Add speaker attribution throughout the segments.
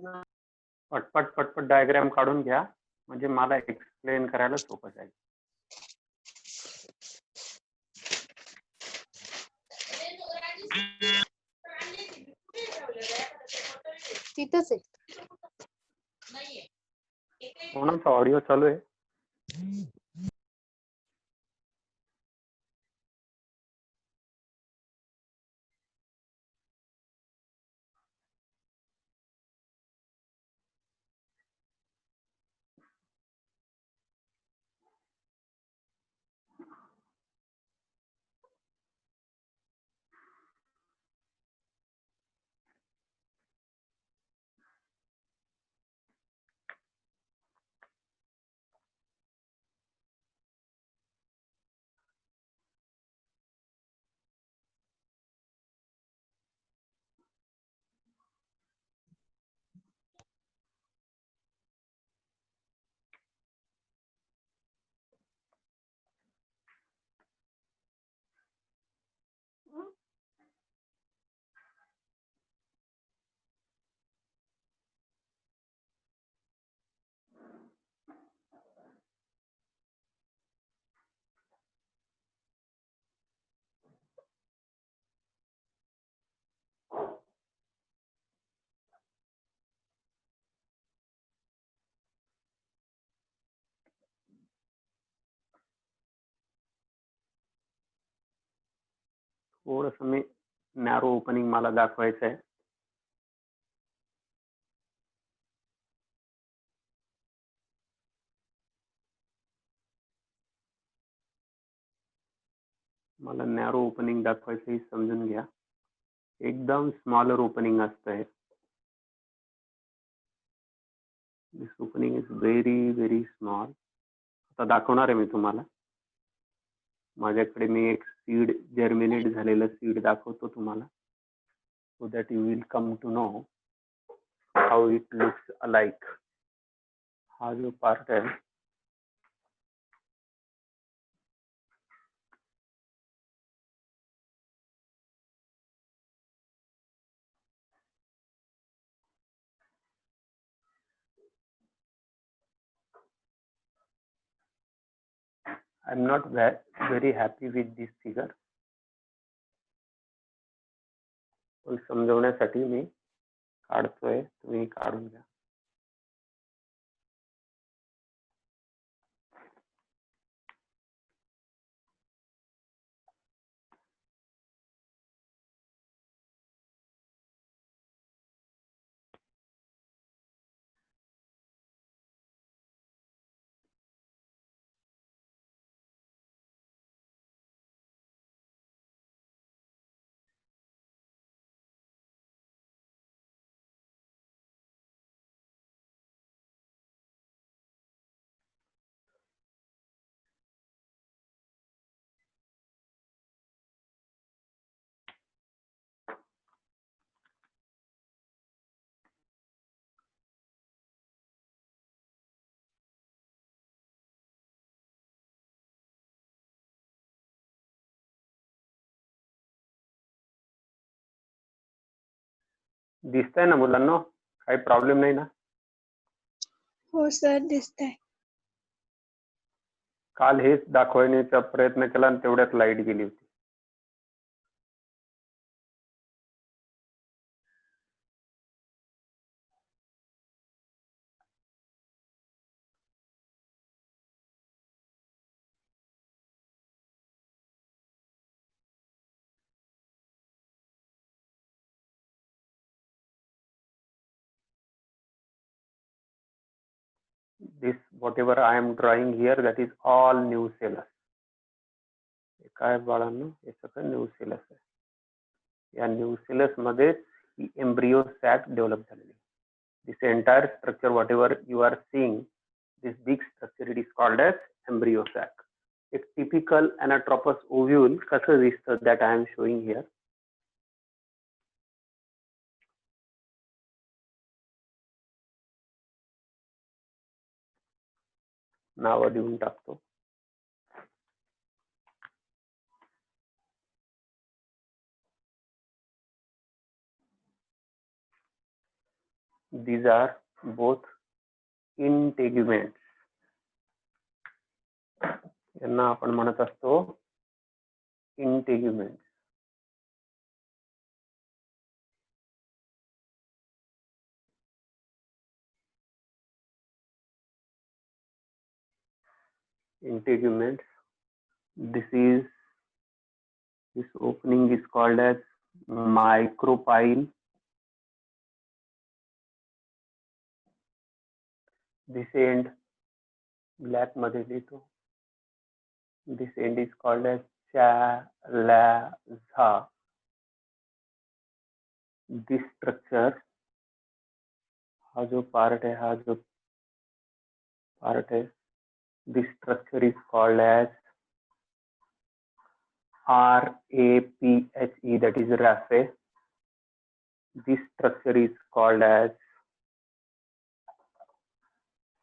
Speaker 1: पटपट पटपट डायग्राम काढून घ्या, म्हणजे मला एक्सप्लेन करायला सोपं जाईल.
Speaker 2: तिथंच आहे.
Speaker 1: कोणाचा ऑडिओ चालू आहे? थोडंसं मी नॅरो ओपनिंग मला दाखवायचं आहे. मला नॅरो ओपनिंग दाखवायचं हे समजून घ्या. एकदम स्मॉलर ओपनिंग असतंय. This opening is very very small. आता दाखवणार आहे मी तुम्हाला. माझ्याकडे मी एक सीड जर्मिनेट झालेलं सीड दाखवतो तुम्हाला, so that you will come to know how it looks alike. हा जो पार्ट आहे I am not very happy with this figure. पण समजवण्यासाठी मी काढतोय, तुम्ही काढून घ्या. दिसतंय ना मुलांना? काही प्रॉब्लेम नाही ना?
Speaker 2: हो सर, दिसतंय.
Speaker 1: काल हेच दाखवण्याचा प्रयत्न केला आणि तेवढ्यात लाईट गेली होती. This whatever I am drawing here, that is all nucellus. काय बाळांनो, हे सगळं न्यूसेलस आहे. या न्यूसेलस मध्ये ही एम्ब्रियो सॅक डेव्हलप झालेली. This entire structure whatever you are seeing, this big structure, it is called as embryo sac. एक typical anatropous ovule कसं दिसतं, that I am showing here. नाव देऊन टाकतो. These are both इंटेग्युमेंट्स. यांना आपण म्हणत असतो इंटेग्युमेंट्स. Integuments. This opening is called as micropyle. This end black मध्ये लिहितो. This end is called as chalaza. This structure, हा जो पार्ट है, this structure is called as RAPHE, that is raphe. This structure is called as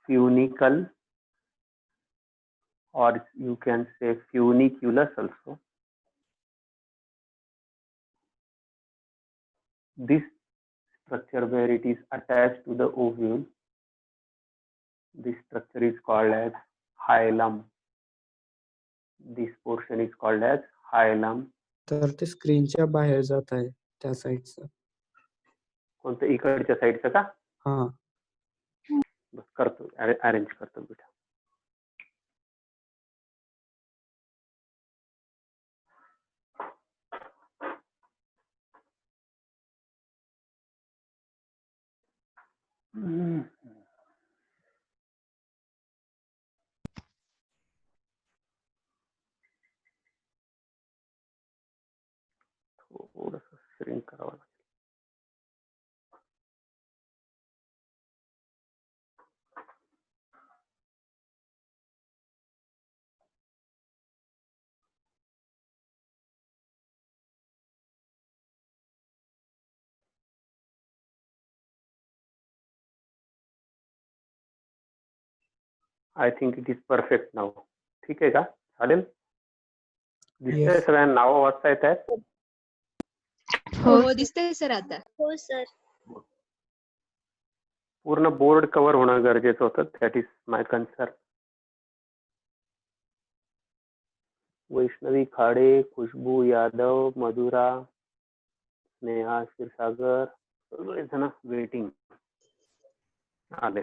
Speaker 1: funicle, or you can say funiculus also. This structure where it is attached to the ovule, this structure is called as hilum. This portion is called as hilum.
Speaker 3: तर ते स्क्रीनच्या बाहेर जात आहे त्या साइडचं.
Speaker 1: कोणतं इकडच्या साईडचं का?
Speaker 3: हा
Speaker 1: बस करतो, अरेंज करतो बेटा. थोडस श्रिंक करावं लागेल. I think it is perfect now. ठीक आहे का? चालेल? दिसतंय
Speaker 3: Yes.
Speaker 1: सगळ्यांना नावं वाचता येत आहेत?
Speaker 2: हो दिसतंय सर आता. हो सर.
Speaker 1: पूर्ण बोर्ड कव्हर होणं गरजेचं होतं. That is my concern. Vaishnavi Khade, Khushboo Yadav, Madhura, Sneha Kshirsagar, सगळेजण वेटिंग आले.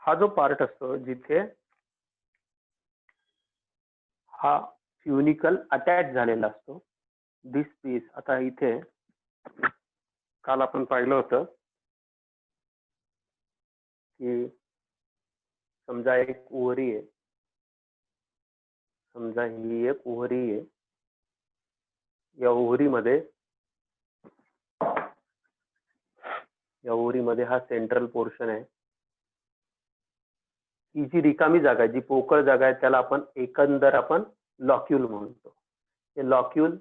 Speaker 1: हा जो पार्ट असतो जिथे हा फ्युनिकल अटॅच झालेला असतो, दिस पीस. आता इथे काल आपण पाहिलं होतं की समजा एक ओहरी आहे, समजा ही एक ओहरी आहे. या ओहरीमध्ये हा सेंट्रल पोर्शन आहे. ही जी रिकामी जागा आहे, जी पोकळ जागा आहे, त्याला आपण एकंदर आपण लॉक्यूल म्हणतो. हे लॉक्यूल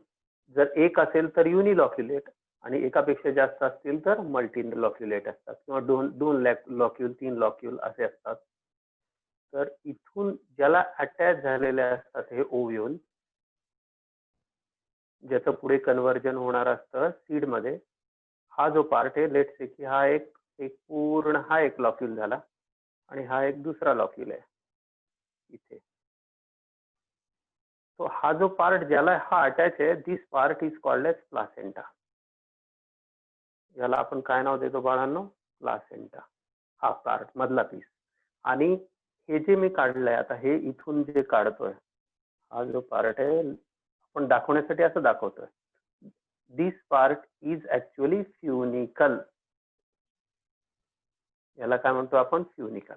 Speaker 1: जर एक असेल तर युनिलॉक्युलेट, आणि एकापेक्षा जास्त असतील तर मल्टी लॉक्युलेट असतात, किंवा दोन लॉक्यूल, 3 लॉक्यूल असे असतात. तर इथून ज्याला अटॅच झालेले असतात हे ओव्ह्यूल, ज्याचं पुढे कन्व्हर्जन होणार असतं सीड मध्ये. हा जो पार्ट आहे, लेट्स से की हा एक पूर्ण हा एक लॉक्यूल झाला, आणि हा एक दुसरा लॉक्यूल आहे इथे. तो हा जो पार्ट ज्याला हा अटॅच आहे, this part is called as placenta. याला आपण काय नाव देतो बाळांनो? प्लासेंटा. हा पार्ट मधला पीस. आणि हे जे मी काढलंय आता, हे इथून जे काढतोय, हा जो पार्ट आहे, आपण दाखवण्यासाठी असं दाखवतोय. दिस पार्ट इज ऍक्च्युअली फ्युनिकल. याला काय म्हणतो आपण? फ्युनिकल.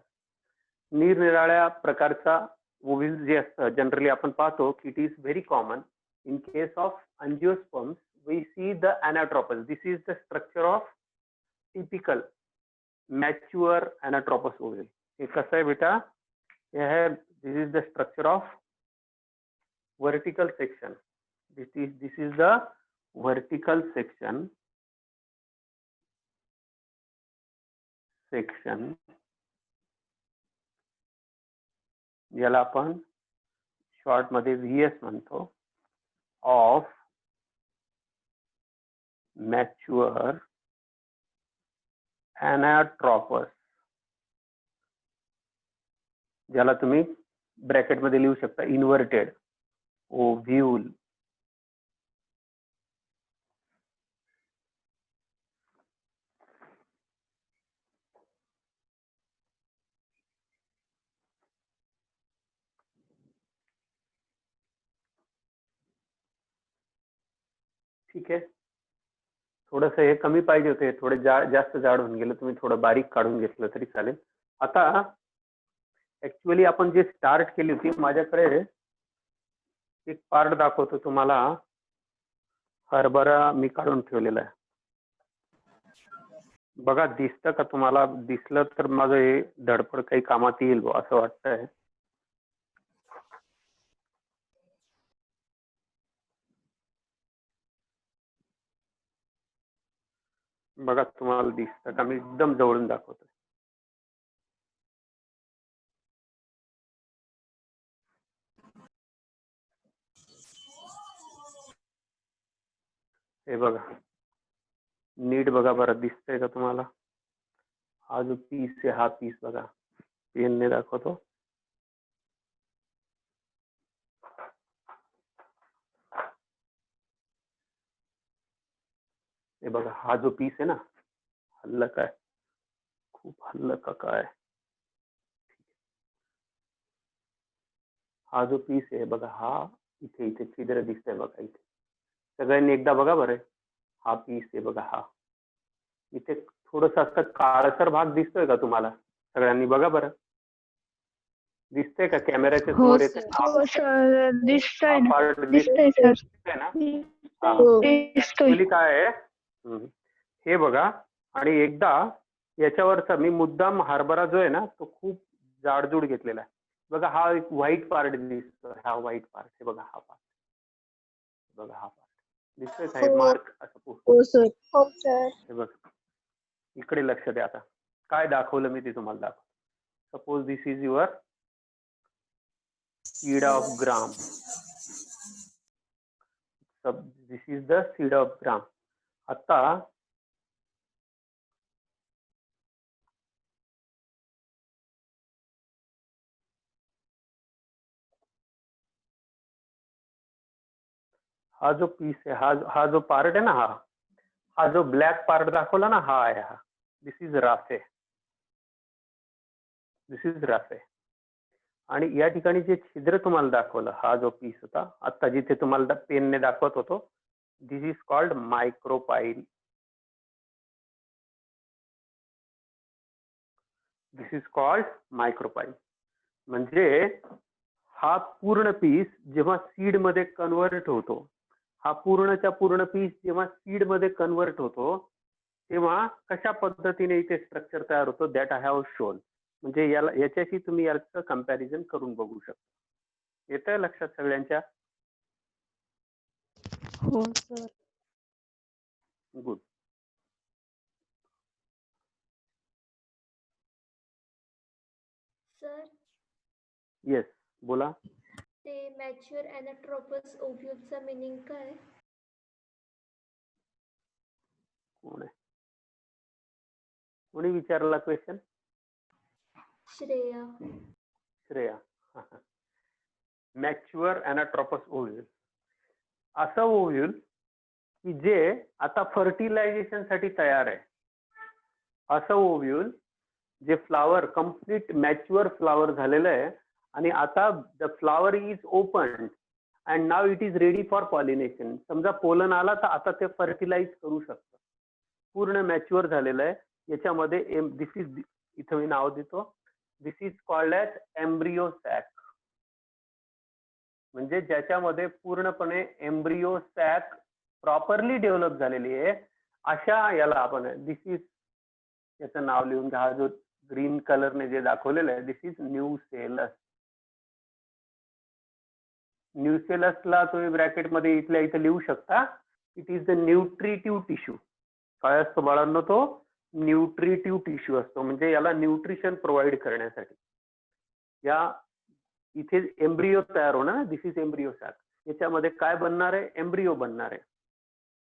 Speaker 1: निरनिराळ्या प्रकारचा ओव्ह्यूल जे असतं, जनरली आपण पाहतो की it is very common. In case of angiosperms we see the anatropous. This is the structure of typical mature anatropous ovule. हे कसं आहे बेटा? हे आहे, this is the structure of vertical section. This is the vertical section ज्याला आपण short मध्ये VS म्हणतो, ऑफ मॅच्युअर अॅनाट्रोपस, ज्याला तुम्ही ब्रॅकेट मध्ये लिहू शकता इन्व्हर्टेड ओव्ह्यूल. ठीक आहे, थोडस हे कमी पाहिजे होते, थोडे जास्त जाड होऊन गेलं, तुम्ही थोडं बारीक काढून घेतलं तरी चालेल. आता ऍक्च्युअली आपण जे स्टार्ट केली होती, माझ्याकडे एक पार्ट दाखवतो तुम्हाला. हरभरा मी काढून ठेवलेला आहे बघा. दिसतं का तुम्हाला? दिसलं तर माझं हे धडपड काही कामात येईल असं वाटतंय. बघा तुम्हाला दिसतं का? मी एकदम जवळून दाखवतो. हे बघा, नीट बघा बरं, दिसतंय का तुम्हाला? हा जो पीस आहे, हा पीस बघा, पेनने दाखवतो. हे बघा, हा जो पीस आहे ना, हल्लं काय? खूप हल्लं का काय? हा जो पीस आहे बघा, हा इथे इथे छिद्र दिसतंय बघा इथे. सगळ्यांनी एकदा बघा बरं. हा पीस आहे बघा, हा इथे थोडस असं काळसर भाग दिसतोय का तुम्हाला? सगळ्यांनी बघा बरं, दिसतंय का? कॅमेऱ्याच्या
Speaker 2: हो
Speaker 1: समोर येते
Speaker 2: सर.
Speaker 4: हो सर, दिसतंय ना.
Speaker 1: पार्ट
Speaker 4: दिसतंय सर.
Speaker 1: दिसतंय ना? हा.
Speaker 4: दिसतोय.
Speaker 1: ऍक्च्युअली काय आहे, हे बघा. आणि एकदा याच्यावरचा मी मुद्दाम हरभरा जो आहे ना, तो खूप जाडजूड घेतलेला आहे बघा. हा एक व्हाईट पार्ट दिसतो, हा व्हाईट पार्ट. हे बघा, हा पार्ट बघा, हा पार्ट दिसतोय का? हे मार्क असं
Speaker 2: हो सर.
Speaker 4: हो सर.
Speaker 1: हे बघ, इकडे लक्ष द्या. आता काय दाखवलं मी ते तुम्हाला दाखव. Suppose this is your seed of gram. This is the seed of gram. आता हा जो पीस आहे, हा जो पार्ट आहे ना, हा जो ब्लॅक पार्ट दाखवला ना, हा आहे. हा this is raphe. This is raphe. आणि या ठिकाणी जे छिद्र तुम्हाला दाखवलं, हा जो पीस होता आता जिथे तुम्हाला पेनने दाखवत होतो, this is called micropyle. This is called micropyle. म्हणजे हा पूर्ण पीस जेव्हा सीड मध्ये कन्वर्ट होतो, हा पूर्णच्या पूर्ण पीस जेव्हा सीड मध्ये कन्वर्ट होतो, तेव्हा कशा पद्धतीने इथे स्ट्रक्चर तयार होतो, दॅट आय हॅव शोन. म्हणजे याच्याशी तुम्ही याचं कंपॅरिझन करून बघू शकता. येतंय लक्षात सगळ्यांच्या?
Speaker 2: हो सर.
Speaker 1: गुड.
Speaker 4: सर,
Speaker 1: येस, बोला.
Speaker 4: ते मॅच्युअर अॅनाट्रोपस ओव्ह्यूलचा मीनिंग काय?
Speaker 1: कोण आहे? कोणी विचारला question?
Speaker 4: Shreya.
Speaker 1: Shreya. Mature अॅनाट्रोपस ovule असं ओव्ह्यूल की जे आता फर्टिलायझेशन साठी तयार आहे. असं ओव्ह्यूल जे फ्लावर कम्प्लीट मॅच्युअर फ्लावर झालेलं आहे आणि आता the flower is open and now it is ready for pollination. समजा पोलन आला तर आता ते फर्टिलाइज करू शकतं. पूर्ण मॅच्युअर झालेलं आहे. याच्यामध्ये दिस इज, इथं मी नाव देतो, this is called as embryo sac. म्हणजे ज्याच्यामध्ये पूर्णपणे एम्ब्रियो सॅक प्रॉपरली डेव्हलप झालेली आहे, अशा याला आपण, दिस इज, याचं नाव लिहून घ्या. हा जो ग्रीन कलरने जे दाखवलेलं आहे, दिस इज न्यूसेलस. न्यूसेलसला तुम्ही ब्रॅकेटमध्ये इथल्या इथे लिहू शकता. It is the nutritive tissue. काय असतो बाळांनो? तो न्यूट्रिटिव्ह टिश्यू असतो. म्हणजे याला न्यूट्रिशन प्रोव्हाइड करण्यासाठी. या इथे एम्ब्रिओ तयार होणार ना, दिस इज एम्ब्रिओ सॅक. याच्यामध्ये काय बनणार आहे? एम्ब्रिओ बनणार आहे.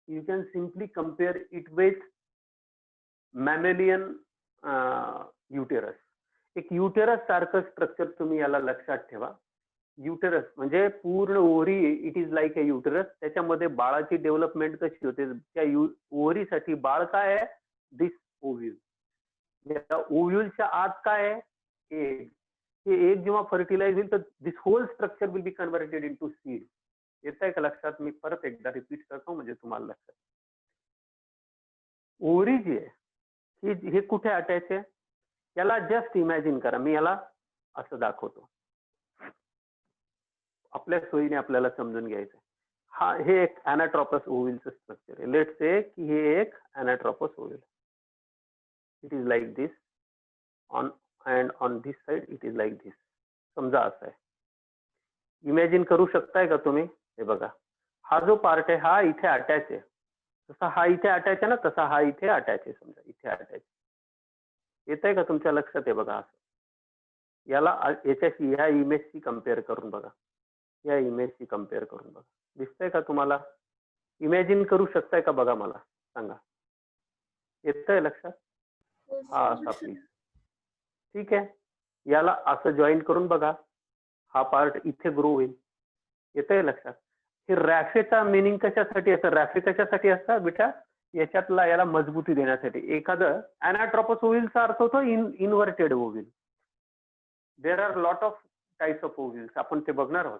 Speaker 1: You can simply compare it with mammalian uterus. एक युटेरस सारखं स्ट्रक्चर तुम्ही याला लक्षात ठेवा. युटेरस म्हणजे पूर्ण ovary, it is like a uterus. त्याच्यामध्ये बाळाची डेव्हलपमेंट कशी होते? त्या ओव्हरीसाठी बाळ काय आहे? दिस ओव्ह्यूल. या ओव्ह्यूलच्या आत काय आहे? एग. हे एग जेव्हा फर्टिलाइज होईल तर this whole structure will be converted into seed. येत आहे का लक्षात? मी परत एकदा रिपीट करतो म्हणजे तुम्हाला लक्षात. ओव्हरी जी आहे हे कुठे अटॅच आहे? याला जस्ट इमॅजिन करा. मी याला असं दाखवतो, आपल्या सोयीने आपल्याला समजून घ्यायचं. हे एक अॅनाट्रॉपस ओव्ह्यूलचं स्ट्रक्चर आहे. लेट्स से की हे एक anatropous ovule. It is like this on and on this side it is like this. समजा असं आहे. इमॅजिन करू शकताय का तुम्ही? हे बघा, हा जो पार्ट आहे हा इथे अटॅच आहे. जसा हा इथे अटॅच आहे ना, तसा हा इथे अटॅच आहे. समजा इथे अटॅच. येत आहे का तुमच्या लक्षात? आहे बघा असं. याला याच्याशी, ह्या इमेजशी कम्पेअर करून बघा. या इमेजशी कम्पेअर करून बघा. दिसतंय का तुम्हाला? इमॅजिन करू शकताय का? बघा मला सांगा. येतंय लक्षात? हा असा प्लीज. ठीक आहे. याला असं जॉईन करून बघा. हा पार्ट इथे ग्रो होईल. येतंय लक्षात? हे रॅफेचा मिनिंग कशासाठी असतं? रॅफे कशासाठी असतात बेटा? याच्यातला याला मजबूती देण्यासाठी. एखादं अॅनाट्रॉपस ओव्ह्यूलचा अर्थ होतो inverted ovule. There are lot of types of ovules. आपण ते बघणार आहोत.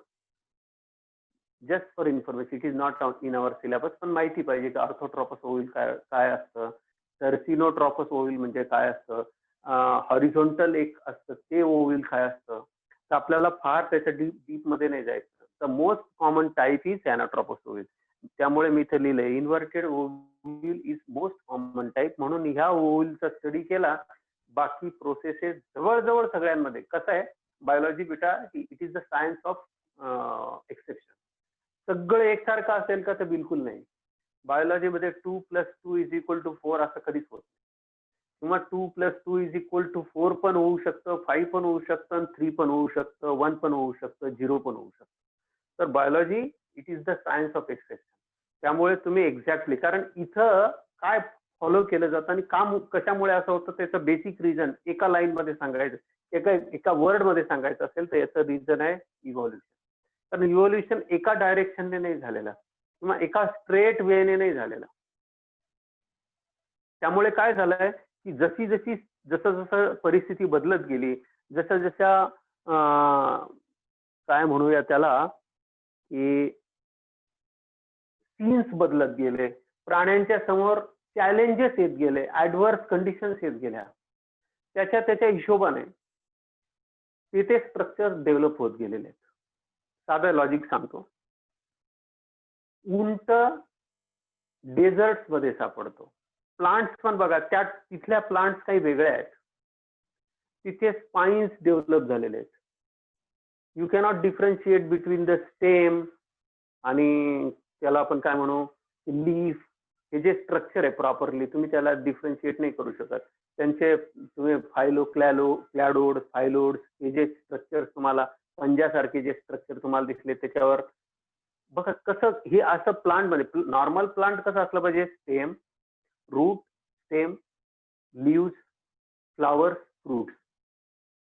Speaker 1: Just for information, it is not in our syllabus. पण माहिती पाहिजे की ऑर्थोट्रॉपस ओव्ह्यूल काय असतं, टर्सिनोट्रॉपस ओव्ह्यूल म्हणजे काय असतं, हॉरिझॉन्टल एक असतं ते ओव्ह्यूल काय असतं. तर आपल्याला फार त्याच्या डीप मध्ये नाही जायचं. The most common type is anatropous ovule. त्यामुळे मी इथे लिहिलंय inverted ovule is most common type. म्हणून ह्या ओव्ह्यूलचा स्टडी केला. बाकी प्रोसेसेस जवळजवळ सगळ्यांमध्ये कसं आहे? बायोलॉजी बेटा it is the science of exception. सगळं एकसारखं असेल का? तर बिलकुल नाही. बायोलॉजीमध्ये 2 + 2 = 4 असं कधीच होत नाही. किंवा 2 + 2 = 4 पण होऊ शकतं, 5 पण होऊ शकतं, 3 पण होऊ शकतं, 1 पण होऊ शकतं, 0 पण होऊ शकतं. तर biology it is the science of exception. त्यामुळे तुम्ही एक्झॅक्टली, कारण इथं काय फॉलो केलं जातं आणि काम कशामुळे असं होतं त्याचं बेसिक रिझन एका लाईन मध्ये सांगायचं, एका वर्ड मध्ये सांगायचं असेल तर याचं रिझन आहे इव्हॉल्युशन. कारण इव्हॉल्युशन एका डायरेक्शनने नाही झालेला किंवा एका स्ट्रेट वेने नाही झालेला. त्यामुळे काय झालंय की जसं परिस्थिती बदलत गेली, जशा काय म्हणूया त्याला की सीन्स बदलत गेले, प्राण्यांच्या समोर चॅलेंजेस येत गेले, ऍडव्हर्स कंडिशन्स येत गेल्या, त्याच्या हिशोबाने तिथे स्ट्रक्चर डेव्हलप होत गेलेले आहेत. साधं लॉजिक सांगतो. उंट डेझर्ट्स मध्ये सापडतो. प्लांट्स पण बघा, तिथल्या प्लांट्स काही वेगळ्या आहेत. तिथे स्पाइन्स डेव्हलप झालेले आहेत. You cannot differentiate between the stem आणि त्याला आपण काय म्हणू लीफ. हे जे स्ट्रक्चर आहे प्रॉपरली तुम्ही त्याला डिफरन्शिएट नाही करू शकत. त्यांचे तुम्ही क्लॅडोड, फायलोड हे जे स्ट्रक्चर तुम्हाला पंजासारखे जे स्ट्रक्चर तुम्हाला दिसले त्याच्यावर बघा कसं हे असं प्लांट मध्ये नॉर्मल प्लांट कसं असलं पाहिजे? Stem, root, stem, leaves, flowers, fruits.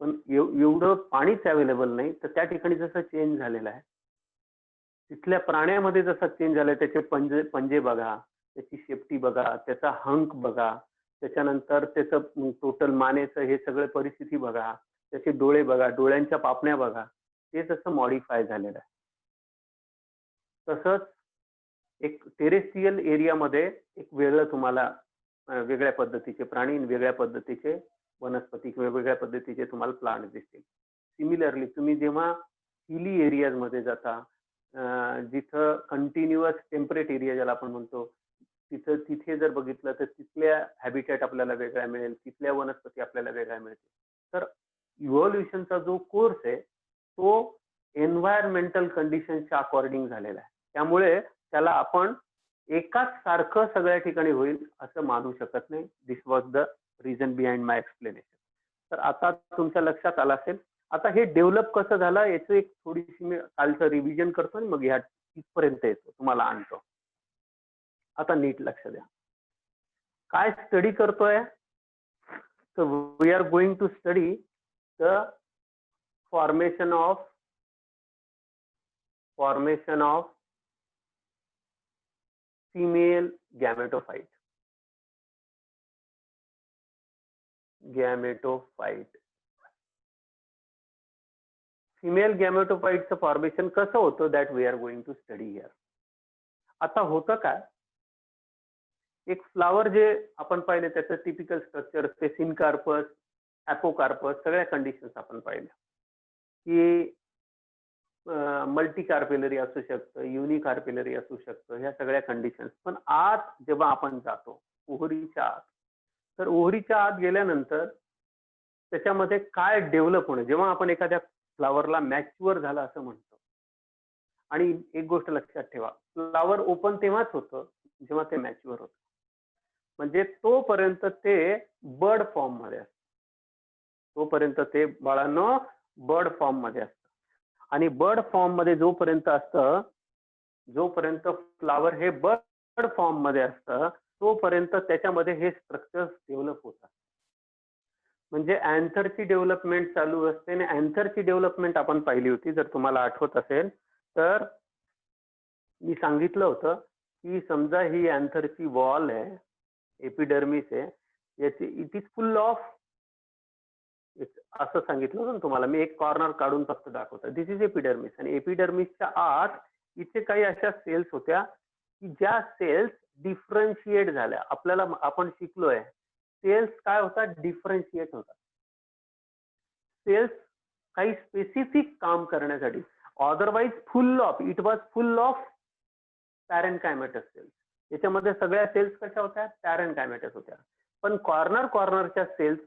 Speaker 1: पण एवढं पाणीच अवेलेबल नाही तर त्या ठिकाणी जसं चेंज झालेलं आहे, तिथल्या प्राण्यामध्ये जसा चेंज झालाय, त्याचे पंजे बघा, त्याची शेपटी बघा, त्याचा हंक बघा, त्याच्यानंतर त्याचं टोटल मानेचं हे सगळं परिस्थिती बघा, त्याचे डोळे बघा, डोळ्यांच्या पापण्या बघा, ते जसं मॉडिफाय झालेलं आहे. तसंच एक टेरेस्ट्रियल एरियामध्ये एक वेगळं तुम्हाला वेगळ्या पद्धतीचे प्राणी, वेगळ्या पद्धतीचे वनस्पती, वेगवेगळ्या पद्धतीचे तुम्हाला प्लांट दिसतील. सिमिलरली तुम्ही जेव्हा हिली एरियाज मध्ये जाता, जिथं कंटिन्युअस टेम्परेट एरिया ज्याला आपण म्हणतो, तिथे जर बघितलं तर तिथल्या हॅबिटॅट आपल्याला वेगळा मिळेल, तिथल्या वनस्पती आपल्याला वेगळ्या मिळतील. तर इव्हॉल्युशनचा जो कोर्स आहे तो एन्व्हायरमेंटल कंडिशनच्या अकॉर्डिंग झालेला आहे. त्यामुळे त्याला आपण एकाच सारखं सगळ्या ठिकाणी होईल असं मानू शकत नाही. This was the reason behind my explanation. तर आता तुमच्या लक्षात आलं असेल. आता हे डेव्हलप कसं झालं याचं एक थोडीशी मी कालचं रिव्हिजन करतो आणि मग ह्या इथपर्यंत येतो, तुम्हाला आणतो. आता नीट लक्ष द्या. काय स्टडी करतोय? तर we are going to study the formation of female gametophyte. Female गॅमेटोफाईटचं फॉर्मेशन कसं होतं that we are going to study here. आता होतं काय, एक फ्लावर जे आपण पाहिले त्याचं टिपिकल स्ट्रक्चर ते सिनकार्पस, ॲपोकार्पस सगळ्या कंडिशन्स आपण पाहिल्या की मल्टी कार्पेलरी असू शकतं, युनिकार्पेलरी असू शकतं, ह्या सगळ्या कंडिशन्स. पण आत जेव्हा आपण जातो ओहरीच्या आत, तर ओहरीच्या आत गेल्यानंतर त्याच्यामध्ये काय डेव्हलप होणं, जेव्हा आपण एखाद्या फ्लावरला मॅच्युअर झाला असं म्हणतो. आणि एक गोष्ट लक्षात ठेवा, फ्लावर ओपन तेव्हाच होतं जेव्हा ते मॅच्युअर होतं. म्हणजे तोपर्यंत ते बर्ड फॉर्म मध्ये असतं, तोपर्यंत ते बाळांनो बर्ड फॉर्म मध्ये असतं. आणि बर्ड फॉर्म मध्ये जोपर्यंत असतं, जोपर्यंत फ्लावर हे बर्ड फॉर्म मध्ये असतं तोपर्यंत त्याच्यामध्ये हे स्ट्रक्चर्स डेव्हलप होतात. म्हणजे अँथरची डेव्हलपमेंट चालू असते. आणि अँथरची डेव्हलपमेंट आपण पाहिली होती, जर तुम्हाला आठवत असेल तर मी सांगितलं होतं की समजा ही अँथरची वॉल आहे, एपिडर्मिस आहे, याची इट इज फुल ऑफ, असं सांगितलं होतं तुम्हाला. मी एक कॉर्नर काढून फक्त दाखवतो. दिस इज एपिडर्मिस. आणि एपिडर्मिसच्या आत इथे काही अशा सेल्स होत्या की ज्या सेल्स डिफरन्शिएट झाल्या. आपण शिकलोय सेल्स काय होतात, डिफरन्शिएट होतात. सेल्स काही स्पेसिफिक काम करण्यासाठी, otherwise it was full of parenchymatous cells. याच्यामध्ये सगळ्या सेल्स कशा होत्या, पॅरेनकायमेटस होत्या. पण कॉर्नरच्या सेल्स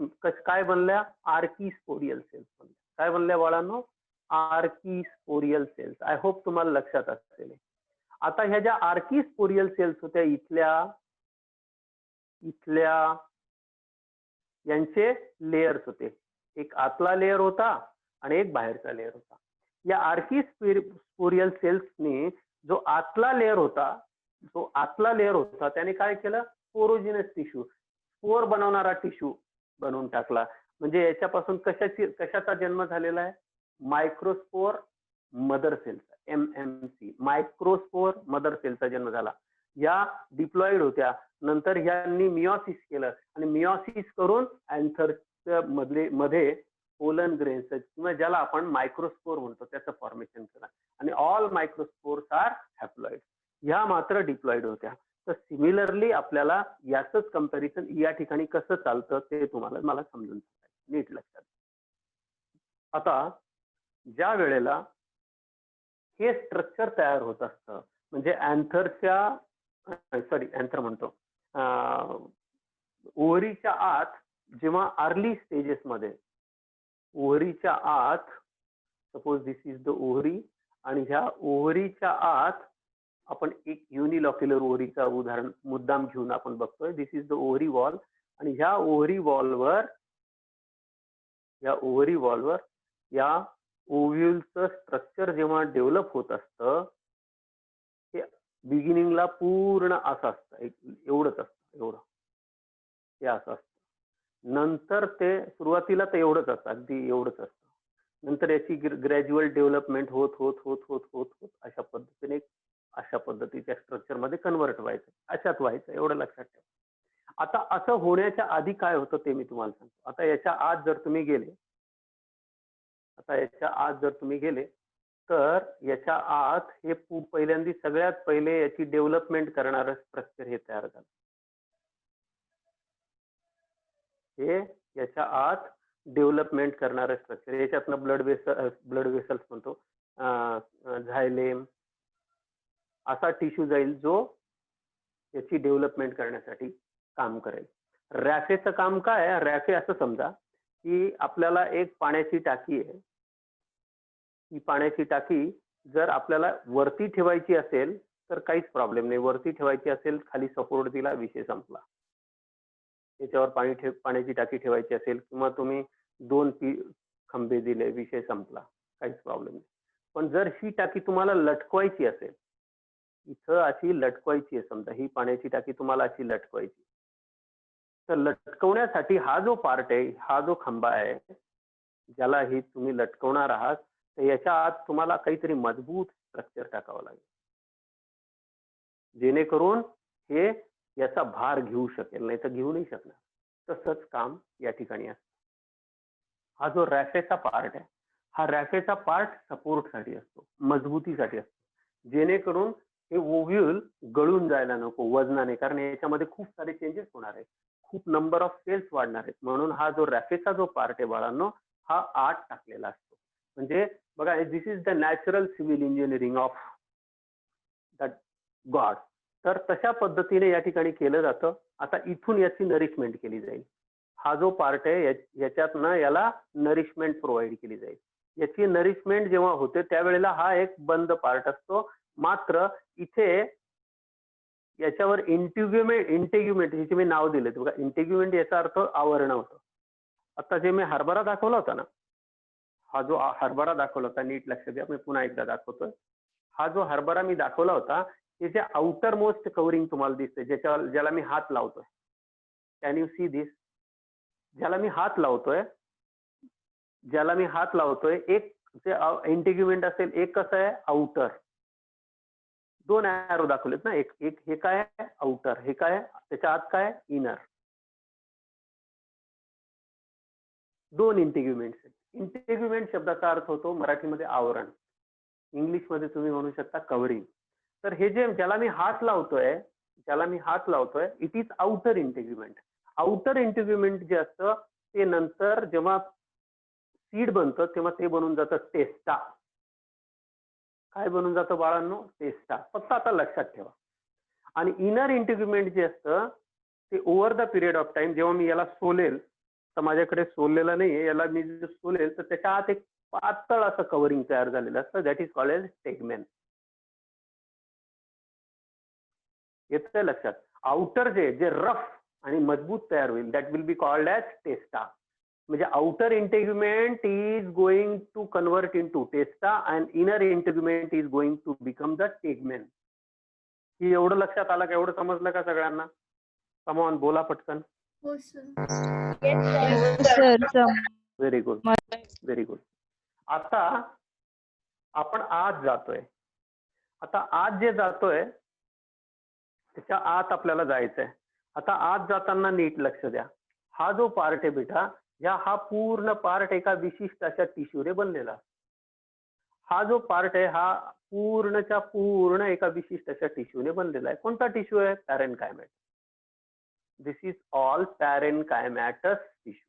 Speaker 1: काय बनल्या, आर्किस्पोरियल सेल्स बनल्या. काय बनल्या बाळांनो, आर्किस्पोरियल सेल्स. आय होप तुम्हाला लक्षात असेल. आता ह्या ज्या आर्किस्पोरियल सेल्स होत्या इथल्या यांचे लेयर्स होते. एक आतला लेयर होता आणि एक बाहेरचा लेयर होता. या आर्किस्पोरियल सेल्सने जो आतला लेयर होता त्याने काय केलं, स्पोरोजिनस टिश्यू, स्पोर बनवणारा टिश्यू बनवून टाकला. म्हणजे याच्यापासून कशाचा जन्म झालेला आहे, मायक्रोस्पोर मदर सेलचा, MMC, मायक्रोस्पोर मदर सेलचा जन्म झाला. या डिप्लॉइड होत्या. नंतर ह्यांनी मियोसिस केलं आणि मियोसिस करून अँथरच्या मध्ये पोलन ग्रेन्स किंवा ज्याला आपण मायक्रोस्पोर म्हणतो त्याचं फॉर्मेशन केलं. आणि ऑल मायक्रोस्पोर्स आर हॅप्लॉइड. ह्या मात्र डिप्लॉइड होत्या. तर सिमिलरली आपल्याला याचंच कंपॅरिझन या ठिकाणी कसं चालतं ते मला समजून सांगायचं, नीट लक्षात. आता ज्या वेळेला हे स्ट्रक्चर तयार होत असतं, म्हणजे अँथर म्हणतो, ओव्हरीच्या आत जेव्हा अर्ली स्टेजेस मध्ये, ओव्हरीच्या आत, suppose this is the ovary, आणि ह्या ओव्हरीच्या आत आपण एक युनिलॉक्युलर ओव्हरीचा उदाहरण मुद्दाम घेऊन आपण बघतोय. दिस इज द ओव्हरी वॉल. आणि ह्या ओव्हरी वॉलवर या ओव्ह्यूलचं स्ट्रक्चर जेव्हा डेव्हलप होत असतं ते बिगिनिंगला पूर्ण असं असतं, एवढंच असतं, एवढं हे असं असतं. नंतर ते सुरुवातीला तर एवढंच असतं, अगदी एवढंच असतं. नंतर याची ग्रॅज्युअल डेव्हलपमेंट होत होत होत होत होत होत अशा पद्धतीच्या स्ट्रक्चर मध्ये कन्वर्ट व्हायचं, अशात व्हायचं, एवढं लक्षात ठेवा. आता असं होण्याच्या आधी काय होतं ते मी तुम्हाला सांगतो. आता याच्या आत जर तुम्ही गेले तर याच्या आत हे पहिल्यांदा सगळ्यात पहिले याची डेव्हलपमेंट करणारं स्ट्रक्चर हे तयार झालं. हे याच्या आत डेव्हलपमेंट करणारं स्ट्रक्चर, याच्यातनं ब्लड वेसल्स म्हणतो, झायलेम असा टिश्यू जाईल जो याची डेव्हलपमेंट करण्यासाठी काम करेल. रॅफेचं काम काय आहे, रॅफे असं समजा की आपल्याला एक पाण्याची टाकी आहे. ही पाण्याची टाकी जर आपल्याला वरती ठेवायची असेल तर काहीच प्रॉब्लेम नाही, वरती ठेवायची असेल, खाली सपोर्ट दिला, विषय संपला. याच्यावर पाण्याची टाकी ठेवायची असेल किंवा तुम्ही खंबे दिले, विषय संपला, काहीच प्रॉब्लेम नाही. पण जर ही टाकी तुम्हाला लटकवायची असेल, इथं अशी लटकवायची आहे, समजा ही पाण्याची टाकी तुम्हाला अशी लटकवायची, तर लटकवण्यासाठी हा जो पार्ट आहे, हा जो खंबा आहे, ज्याला ही तुम्ही लटकवणार आहात, तर याच्या आत तुम्हाला काहीतरी मजबूत स्ट्रक्चर टाकावं लागेल, जेणेकरून हे याचा भार घेऊ शकेल, नाही तर घेऊ नाही शकणार. तसंच काम या ठिकाणी असतं. हा जो रॅफेचा पार्ट आहे, हा रॅफेचा पार्ट सपोर्टसाठी असतो, मजबूतीसाठी असतो, जेणेकरून हे ओव्ह्यूल गळून जायला नको वजनाने, कारण याच्यामध्ये खूप सारे चेंजेस होणार आहेत, खूप नंबर ऑफ सेल्स वाढणार आहेत. म्हणून हा जो रॅफेचा जो पार्ट आहे बाळांनो, हा आत टाकलेला असतो. म्हणजे बघा, this is the natural civil engineering of that god. तर तशा पद्धतीने या ठिकाणी केलं जातं. आता इथून याची नरिशमेंट केली जाईल. हा जो पार्ट आहे याच्यातनं याला नरिशमेंट प्रोव्हाइड केली जाईल. याची नरिशमेंट जेव्हा होते त्यावेळेला हा एक बंद पार्ट असतो. मात्र इथे याच्यावर इंटेग्युमेंट ह्याचे मी नाव दिले बघा. इंटेग्युमेंट याचा अर्थ आवरण होतं. आता जे मी हरभरा दाखवला होता ना, हा जो हरभरा दाखवला होता, नीट लक्ष द्या, मी पुन्हा एकदा दाखवतोय. हा जो हरभरा मी दाखवला होता, हे जे आउटर मोस्ट कव्हरिंग तुम्हाला दिसते, ज्याला मी हात लावतोय, कॅन यू सी दिस? ज्याला मी हात लावतोय, एक जे इंटेग्युमेंट असेल, एक कसं आहे आउटर. दोन ॲरो दाखवलेत ना, एक हे काय आहे आउटर, हे काय त्याच्या आत काय इनर. दोन इंटेग्युमेंट्स आहेत. इंटेग्युमेंट शब्दाचा अर्थ होतो मराठीमध्ये आवरण, इंग्लिशमध्ये तुम्ही म्हणू शकता कव्हरिंग. तर हे जे ज्याला मी हात लावतोय इट इज आउटर इंटेग्युमेंट. आउटर इंटेग्युमेंट जे असतं ते नंतर जेव्हा सीड बनतं तेव्हा ते बनून जातं टेस्टा. काय बनून जातं बाळांनो? टेस्टा. फक्त आता लक्षात ठेवा. आणि इनर इंटेग्युमेंट जे असतं ते over the period of time, जेव्हा मी याला सोलेल, तर माझ्याकडे सोललेला नाहीये, याला मी जर सोलेल तर त्याच्या आत एक पातळ असं कव्हरिंग तयार झालेलं असतं, that is called as tegmen. येतंय लक्षात? आउटर जे रफ आणि मजबूत तयार होईल, that will be called as testa. म्हणजे outer integument is going to convert into testa and inner integument is going to become the tegmen. ही एवढं लक्षात आलं का? एवढं समजलं का सगळ्यांना? कम ऑन, बोला पटकन.
Speaker 4: हो sir.
Speaker 1: Very good, very good. आता आपण आत जातोय. आता आत जे जातोय त्याच्या आत आपल्याला जायचंय. आता आत जाताना नीट लक्ष द्या. हा जो पार्ट आहे बेटा, हा पूर्ण पार्ट एका विशिष्ट अशा टिश्यूने बनलेला. हा जो पार्ट आहे हा पूर्णच्या पूर्ण एका विशिष्ट अशा टिश्यूने बनलेला आहे. कोणता टिश्यू आहे? पॅरेनकायमॅटस. दिस इज ऑल पॅरेनकायमॅटस टिश्यू.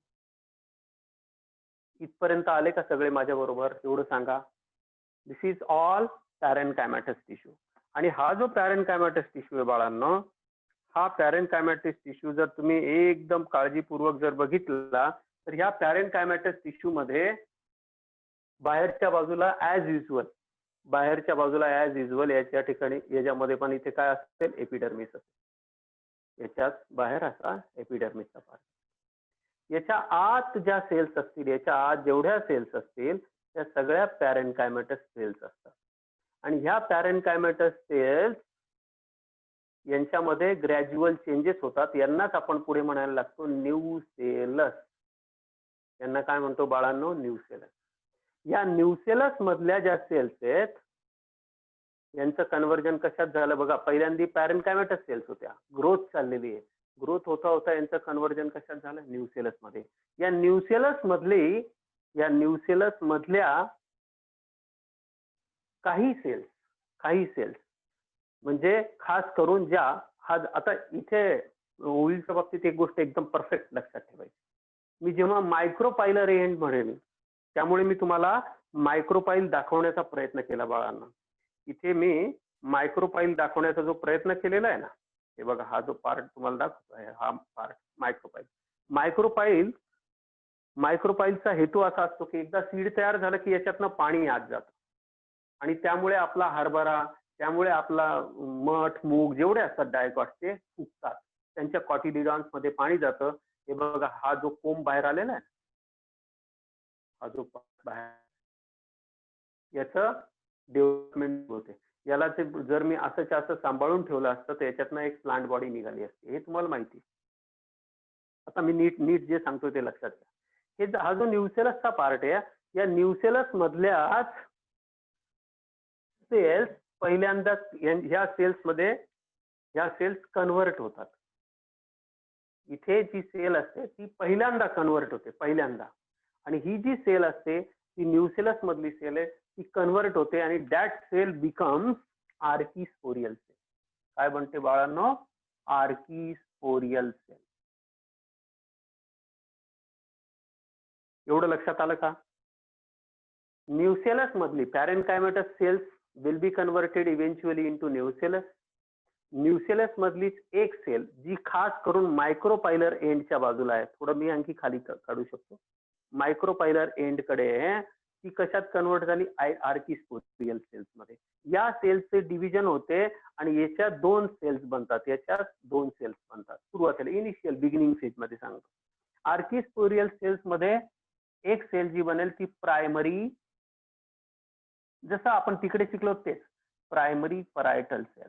Speaker 1: इथपर्यंत आले का सगळे माझ्या बरोबर? एवढं सांगा. दिस इज ऑल पॅरेनकायमॅटस टिश्यू. आणि हा जो पॅरेनकायमॅटस टिश्यू आहे बाळांनो, हा पॅरेनकायमॅटस टिश्यू जर तुम्ही एकदम काळजीपूर्वक जर बघितला तर ह्या पॅरेनकायमॅटस टिश्यू मध्ये बाहेरच्या बाजूला ॲज युजल याच्या ठिकाणी याच्यामध्ये पण इथे काय असेल? एपिडर्मिस असेल. याच्यात बाहेर असा एपिडर्मिसचा पार्ट. याच्या आत ज्या सेल्स असतील, याच्या आत जेवढ्या सेल्स असतील त्या सगळ्या पॅरेनकायमॅटस सेल्स असतात. आणि ह्या पॅरेनकायमॅटस सेल्स यांच्यामध्ये ग्रॅज्युअल चेंजेस होतात. यांनाच आपण पुढे म्हणायला लागतो न्यूसेलस. यांना काय म्हणतो बाळांनो? न्यूसेलस. या न्यूसेलस मधल्या ज्या सेल्स आहेत यांचं कन्व्हर्जन कशात झालं बघा. पहिल्यांदा पॅरेनकायमॅटस सेल्स होत्या, ग्रोथ चाललेली आहे. ग्रोथ होता होता यांचं कन्व्हर्जन कशात झालं? न्यूसेलस मध्ये. या न्यूसेलस मधल्या काही सेल्स म्हणजे खास करून ज्या आता इथे ओव्ह्यूलच्या बाबतीत एक गोष्ट एकदम परफेक्ट लक्षात ठेवायची. मी जेव्हा मायक्रोपायलर एंड म्हणेन त्यामुळे मी तुम्हाला मायक्रोपाईल दाखवण्याचा प्रयत्न केला बाळांना. इथे मी मायक्रोपाईल दाखवण्याचा जो प्रयत्न केलेला आहे ना, हे बघा, हा जो पार्ट तुम्हाला दाखवतो आहे हा पार्ट मायक्रोपाईल. मायक्रोपाईलचा हेतू असा असतो की एकदा सीड तयार झालं की याच्यातनं पाणी आत जातं आणि त्यामुळे आपला हरभरा, त्यामुळे आपला मठ, मूग जेवढे असतात डायकॉट ते फुगतात. त्यांच्या कॉटिलिडॉन्स मध्ये पाणी जातं. हे बघा, हा जो कोंब बाहेर आलेला आहे, हा जो बाहेर याचं डेव्हलपमेंट होते. याला ते जर मी असंच्या असं सांभाळून ठेवलं असतं तर याच्यातनं एक प्लांट बॉडी निघाली असते, हे तुम्हाला माहिती. आता मी नीट जे सांगतोय ते लक्षात घ्या. हा जो न्यूसेलसचा पार्ट आहे, या न्यूसेलस मधल्याच सेल्स पहिल्यांदा ह्या सेल्स कन्व्हर्ट होतात. इथे जी सेल असते ती पहिल्यांदा कन्व्हर्ट होते, पहिल्यांदा. आणि ही जी सेल असते ती न्यूसेलस मधली सेल आहे, ती कन्व्हर्ट होते आणि that cell becomes archesporial cell. काय बनते बाळांनो? Archesporial cell. एवढं लक्षात आलं का? न्यूसेलस मधली parenchymatous cells will be converted eventually into nucellus. Nucellus मधलीच एक सेल जी खास करून मायक्रोपायलर एंडच्या बाजूला आहे, थोडं मी आणखी खाली काढू शकतो, मायक्रोपायलर एंड कडे ती कशात कन्वर्ट झाली? आर्किस्पोरियल सेल्स मध्ये. या सेल्सचे डिव्हिजन होते आणि याच्यात 2 सेल्स बनतात, याच्यात 2 सेल्स बनतात. सुरुवातीला इनिशियल बिगिनिंग फेज मध्ये सांगतो. आर्किस्पोरियल सेल्स मध्ये एक सेल जी बनेल ती प्रायमरी, जसं आपण तिकडे शिकलो तेच, प्रायमरी परायटल सेल.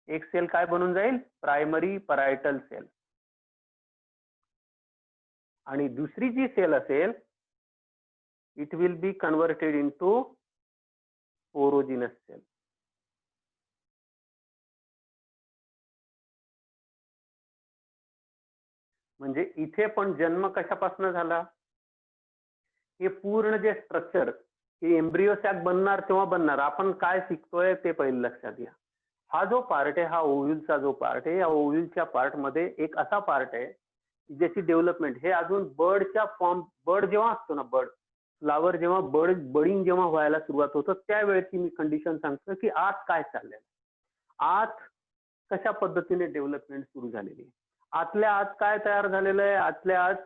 Speaker 1: एक सेल काय बनून जाईल? Primary parietal cell. आणि दुसरी जी सेल असेल it will be converted into sporogenous cell. म्हणजे इथे पण जन्म कशापासून झाला? हे पूर्ण जे स्ट्रक्चर हे एम्ब्रियो सॅक बनणार तेव्हा बनणार. आपण काय शिकतोय ते पहिले लक्षात घ्या. हा जो पार्ट आहे, हा ओव्ह्यूलचा जो पार्ट आहे, या ओव्ह्यूलच्या पार्ट मध्ये एक असा पार्ट आहे ज्याची डेव्हलपमेंट हे अजून बर्डच्या फॉर्म, बर्ड जेव्हा असतो ना, बर्ड फ्लावर जेव्हा बडिंग जेव्हा व्हायला सुरुवात होतं त्यावेळेची मी कंडिशन सांगतो की आत काय चाललंय, आत कशा पद्धतीने डेव्हलपमेंट सुरू झालेली आहे, आतल्या आत काय तयार झालेलं आहे. आतल्या आत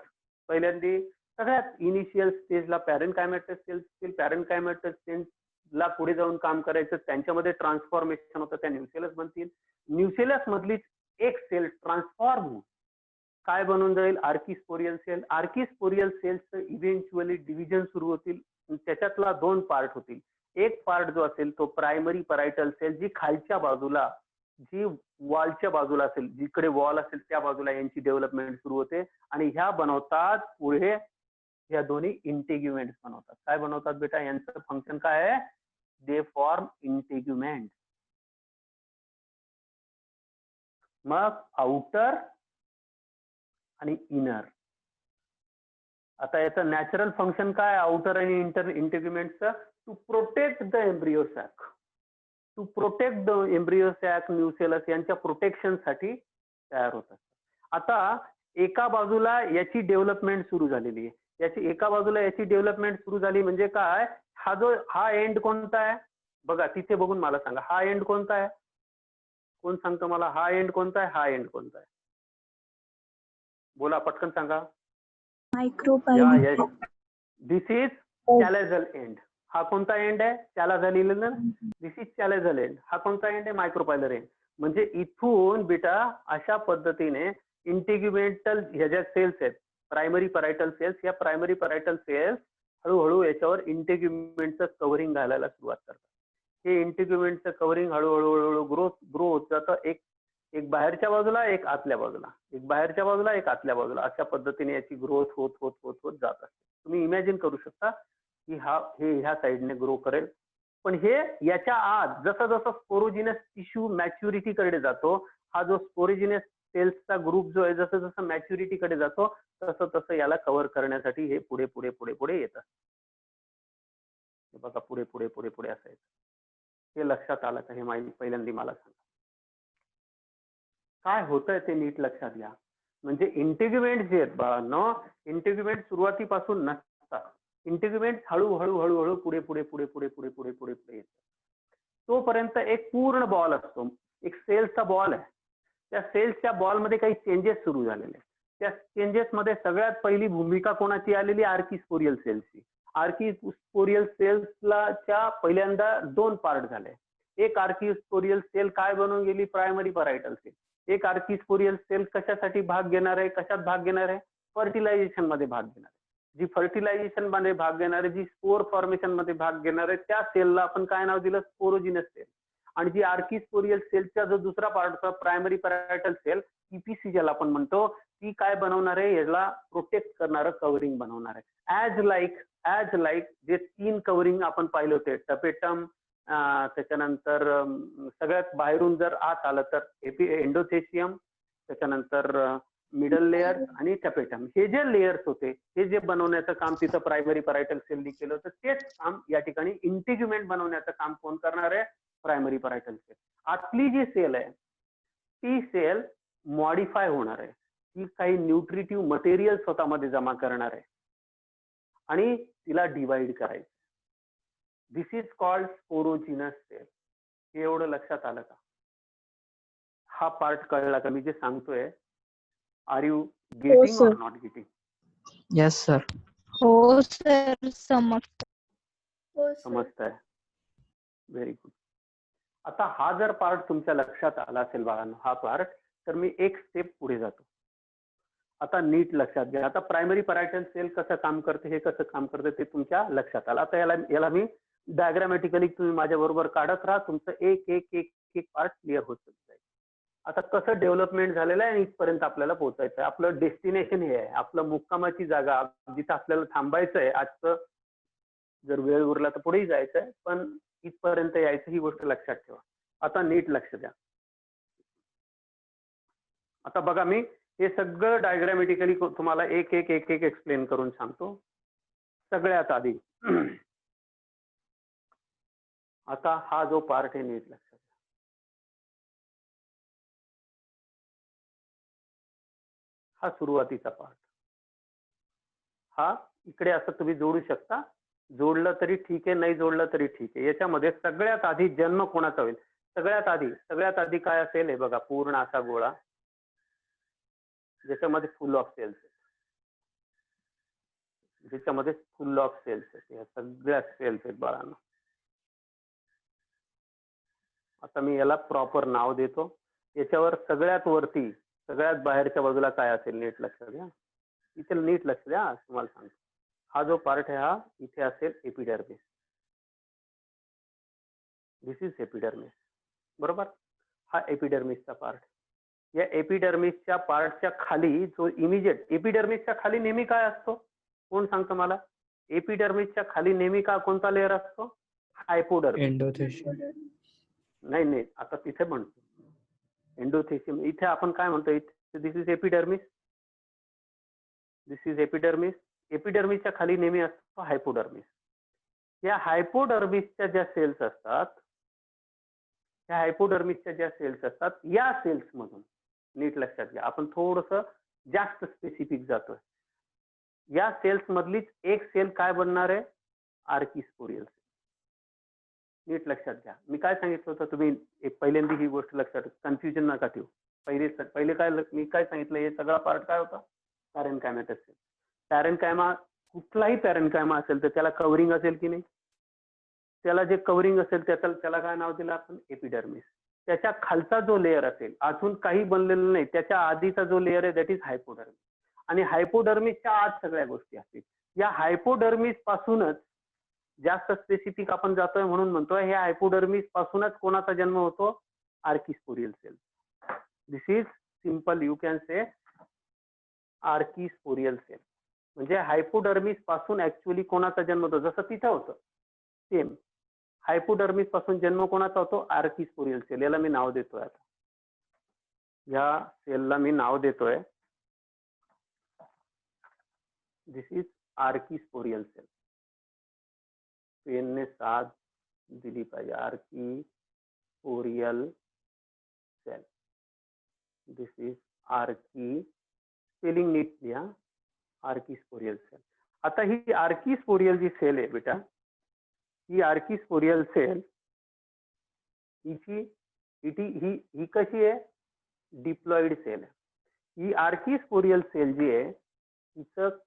Speaker 1: पहिल्यांदा सगळ्यात इनिशियल स्टेजला पॅरेनकायमेटस सेल्स, पॅरेनकायमेटस सेल्सला पुढे जाऊन काम करायचं, त्यांच्यामध्ये ट्रान्सफॉर्मेशन होतं, त्या न्यूसेलस बनतील. न्यूसेलस मधलीच एक सेल ट्रान्सफॉर्म होऊन काय बनून जाईल? Archesporial cell. आर्किस्पोरियल सेल्सचं इव्हेंच्युअली डिव्हिजन सुरू होतील, त्याच्यातला 2 पार्ट होतील. एक पार्ट जो असेल तो प्रायमरी परायटल सेल, जी खालच्या बाजूला, जी वॉलच्या बाजूला असेल, जिकडे वॉल असेल त्या बाजूला यांची डेव्हलपमेंट सुरू होते. आणि ह्या बनवतात पुढे ह्या दोन्ही इंटेग्युमेंट्स बनवतात. काय बनवतात बेटा? यांचं फंक्शन काय आहे? They form integument. मग आउटर आणि इनर. आता याचं नॅचरल फंक्शन काय? आउटर आणि इंटेग्युमेंटचं to protect the embryo sac, to protect the embryo sac, nucellus यांच्या प्रोटेक्शन साठी तयार होतात. आता एका बाजूला याची डेव्हलपमेंट सुरू झालेली आहे, एका बाजूला याची डेव्हलपमेंट सुरू झाली म्हणजे काय? हा एंड कोणता आहे? बघा तिथे बघून मला सांगा, हा एंड कोणता आहे? कोण सांगतो मला? हा एंड कोणता आहे? हा एंड कोणता आहे? बोला पटकन सांगा.
Speaker 2: मायक्रोपायलर.
Speaker 1: दिस इज कॅलेझल एंड. हा कोणता एंड आहे? त्याला झालेला. दिस इज कॅलेझल एंड. हा कोणता एंड आहे? मायक्रोपायलर एंड. म्हणजे इथून बेटा अशा पद्धतीने इंटिग्युमेंटल ह्या ज्या सेल्स आहेत, प्रायमरी परायटल सेल्स, या प्रायमरी परायटल सेल्स हळूहळू याच्यावर इंटिग्युमेंटचं कव्हरिंग घालायला सुरुवात करतात. हे इंटिग्युमेंटचं कव्हरिंग हळूहळू ग्रो होत जातं. एक बाहेरच्या बाजूला, एक आतल्या बाजूला, एक बाहेरच्या बाजूला, एक आतल्या बाजूला, अशा पद्धतीने याची ग्रोथ होत होत होत होत जात असते. तुम्ही इमॅजिन करू शकता की हे ह्या साईडने ग्रो करेल. पण हे याच्या आत जसं जसं स्पोरोजिनस टिश्यू मॅच्युरिटी कडे जातो, हा जो स्पोरोजिनस सेल्सचा ग्रुप जो आहे जसं जसं मॅच्युरिटी कडे जातो तसं तसं याला कव्हर करण्यासाठी हे पुढे पुढे पुढे पुढे येत असतं. बघा पुढे पुढे पुढे पुढे असं येतं. हे लक्षात आलं का? हे पहिल्यांदा मला सांगा काय होतंय ते नीट लक्षात घ्या. म्हणजे इंटिग्युमेंट जे आहेत बाळांनो, इंटिग्युमेंट सुरुवातीपासून नसतात. इंटिग्युमेंट हळूहळू हळूहळू पुढे पुढे पुढे पुढे पुढे पुढे पुढे पुढे येतात. तोपर्यंत एक पूर्ण बॉल असतो, एक सेल्सचा बॉल आहे. त्या सेल्सच्या बॉलमध्ये काही चेंजेस सुरू झालेले. त्या चेंजेस मध्ये सगळ्यात पहिली भूमिका कोणाची आलेली? आर्किस्पोरियल सेल्सची. आर्किस्पोरियल सेल्सला पहिल्यांदा 2 पार्ट झाले. एक आर्किस्पोरियल सेल काय बनून गेली? Primary parietal cell. एक आर्किस्पोरियल सेल कशासाठी भाग घेणार आहे? कशात भाग घेणार आहे? फर्टिलायझेशन मध्ये भाग घेणार आहे. जी फर्टिलायझेशन मध्ये भाग घेणारे, जी स्पोर फॉर्मेशन मध्ये भाग घेणारे, त्या सेलला आपण काय नाव दिलं? Sporogenous cell. आणि जी आर्किस्पोरियल सेलचा जो दुसरा पार्ट होता, प्रायमरी पॅरायटल सेल, ईपीसी ज्याला आपण म्हणतो, ती काय बनवणार आहे? याला प्रोटेक्ट करणारं कव्हरिंग बनवणार आहे. ऍज लाईक जे 3 कव्हरिंग आपण पाहिले होते, टपेटम, त्याच्यानंतर सगळ्यात बाहेरून जर आत आलं तर एंडोथेशियम, त्याच्यानंतर मिडल लेअर आणि टपेटम, हे जे लेयर्स होते, हे जे बनवण्याचं काम तिथं प्रायमरी पॅरायटल सेलनी केलं होतं, तेच काम या ठिकाणी इंटिग्युमेंट बनवण्याचं काम कोण करणार आहे? Primary parietal cell. आतली जी सेल आहे ती सेल मॉडिफाय होणार आहे, ती काही न्यूट्रिटिव्ह मटेरियल स्वतःमध्ये जमा करणार आहे आणि तिला डिवाइड करायचं. दिस इज कॉल्ड स्पोरोजिनस सेल. हे एवढं लक्षात आलं का? हा पार्ट कळला का मी जे सांगतोय? Are you getting
Speaker 2: sir.
Speaker 1: Or not getting?
Speaker 3: Yes sir.
Speaker 2: हो सर, समजतं.
Speaker 4: हो सर.
Speaker 1: समजतंय? Very good. आता हा जर पार्ट तुमच्या लक्षात आला असेल बाळांनो, हा पार्ट, तर मी एक स्टेप पुढे जातो. आता नीट लक्षात घ्या. आता प्रायमरी पॅरायटल सेल कसं काम करते, हे कसं काम करते ते तुमच्या लक्षात आलं. आता याला मी डायग्रामॅटिकली तुम्ही माझ्या बरोबर काढत राहा, तुमचं एक एक एक एक पार्ट क्लिअर होत जाईल. आता कसं डेव्हलपमेंट झालेलं आहे आणि इथपर्यंत आपल्याला पोहोचायचं आहे. आपलं डेस्टिनेशन हे आहे, आपलं मुक्कामाची जागा, जिथं आपल्याला थांबायचं आहे. आजचं जर वेळ उरला तर पुढेही जायचं आहे, पण इथपर्यंत यायचं ही गोष्ट लक्षात ठेवा. आता नीट लक्ष द्या. आता बघा, मी हे सगळं डायग्रामॅटिकली तुम्हाला एक एक एक एक एक्सप्लेन करून सांगतो. सगळ्यात आधी आता हा जो पार्ट आहे नीट लक्षात द्या. हा सुरुवातीचा पार्ट. हा इकडे असं तुम्ही जोडू शकता. जोडलं तरी ठीक आहे, नाही जोडलं तरी ठीक आहे. याच्यामध्ये सगळ्यात आधी जन्म कोणाचा होईल? सगळ्यात आधी काय असेल? हे बघा, पूर्ण असा गोळा ज्याच्यामध्ये फुल ऑफ सेल्स आहेत, ज्याच्यामध्ये फुल ऑफ सेल्स आहेत. या सगळ्या सेल्स आहेत बाळांना. आता मी याला प्रॉपर नाव देतो. याच्यावर सगळ्यात वरती, सगळ्यात बाहेरच्या बाजूला काय असेल? नीट लक्ष द्या. इथे नीट लक्ष द्या, तुम्हाला सांगतो. हा जो पार्ट आहे, हा इथे असेल एपिडर्मिस. दिस इज एपिडर्मिस, बरोबर? हा एपिडर्मिसचा पार्ट. या एपिडर्मिसच्या पार्टच्या खाली जो इमिजिएट, एपिडर्मिसच्या खाली नेहमी काय असतो? कोण सांगतो मला? एपिडर्मिसच्या खाली नेहमी का कोणता लेअर असतो? हायपोडर्मिस.
Speaker 3: एंडोथेशियम.
Speaker 1: नाही, आता तिथे म्हणतो एंडोथेशियम. इथे आपण काय म्हणतो? This is epidermis. This is epidermis. एपिडर्मिसच्या खाली नेहमी असतो हायपोडर्मिस. या हायपोडर्मिसच्या ज्या सेल्स असतात, या हायपोडर्मिसच्या ज्या सेल्स असतात, या सेल्स मधून नीट लक्षात घ्या, आपण थोडंसं जास्त स्पेसिफिक जातोय. या सेल्स मधलीच एक सेल काय बनणार आहे? Archesporial sale. नीट लक्षात घ्या. मी काय सांगितलं होतं, तुम्ही पहिल्यांदा ही गोष्ट लक्षात, कन्फ्युजन नका ठेवू. पहिले काय मी काय सांगितलं? हे सगळा पार्ट काय होता? पॅरेनकायमॅटस सेल. पॅरेनकायमा, कुठलाही पॅरेनकायमा असेल तर त्याला कव्हरिंग असेल की नाही? त्याला जे कव्हरिंग असेल त्याला काय नाव दिलं आपण? एपिडर्मिस. त्याच्या खालचा जो लेअर असेल, अजून काही बनलेलं नाही, त्याच्या आधीचा जो लेअर आहे दॅट इज हायपोडर्मिस. आणि हायपोडर्मिसच्या आत सगळ्या गोष्टी असतील. या हायपोडर्मिस पासूनच जास्त स्पेसिफिक आपण जातोय, म्हणून म्हणतोय ह्या हायपोडर्मिस पासूनच कोणाचा जन्म होतो? Archesporial cell. This is simple, you can say archesporial cell. म्हणजे हायपोडर्मिस पासून ऍक्च्युअली कोणाचा जन्म होतो? जसं तिथं होतं सेम. हायपोडर्मिस पासून जन्म कोणाचा होतो? Archesporial cell. याला मी नाव देतोय. आता या सेलला मी नाव देतोय, दिस इज आर्किस्पोरियल सेल. पेनने साथ दिली पाहिजे. Archesporial cell. This is archi, spelling नीट लिहा, आर्किस्पोरियल सेल. आता ही आर्किस्पोरियल जी सेल आहे बेटा, ही आर्किस्पोरियल सेल ही कशी आहे? डिप्लॉइड सेल आहे. ही आर्किस्पोरियल सेल जी आहे हिचं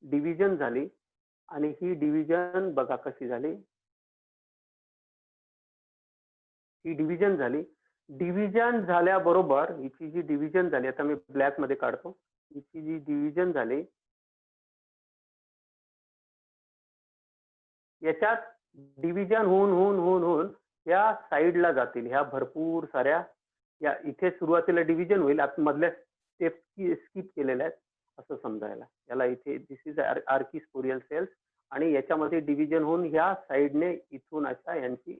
Speaker 1: डिव्हिजन झाली, आणि ही डिव्हिजन बघा कशी झाली. ही डिव्हिजन झाली. डिव्हिजन झाल्याबरोबर हिची जी डिव्हिजन झाली, आता मी ब्लॅक मध्ये काढतो, हिची जी डिव्हिजन झाली याच्यात डिव्हिजन होऊन या साईडला जातील. ह्या भरपूर साऱ्या या इथे सुरुवातीला डिव्हिजन होईल, आतमधल्या स्टेप स्किप केलेल्या आहेत असं समजायला. याला इथे दिस इज आर्किस्पोरियल सेल्स आणि याच्यामध्ये डिव्हिजन होऊन ह्या साईडने इथून अशा यांची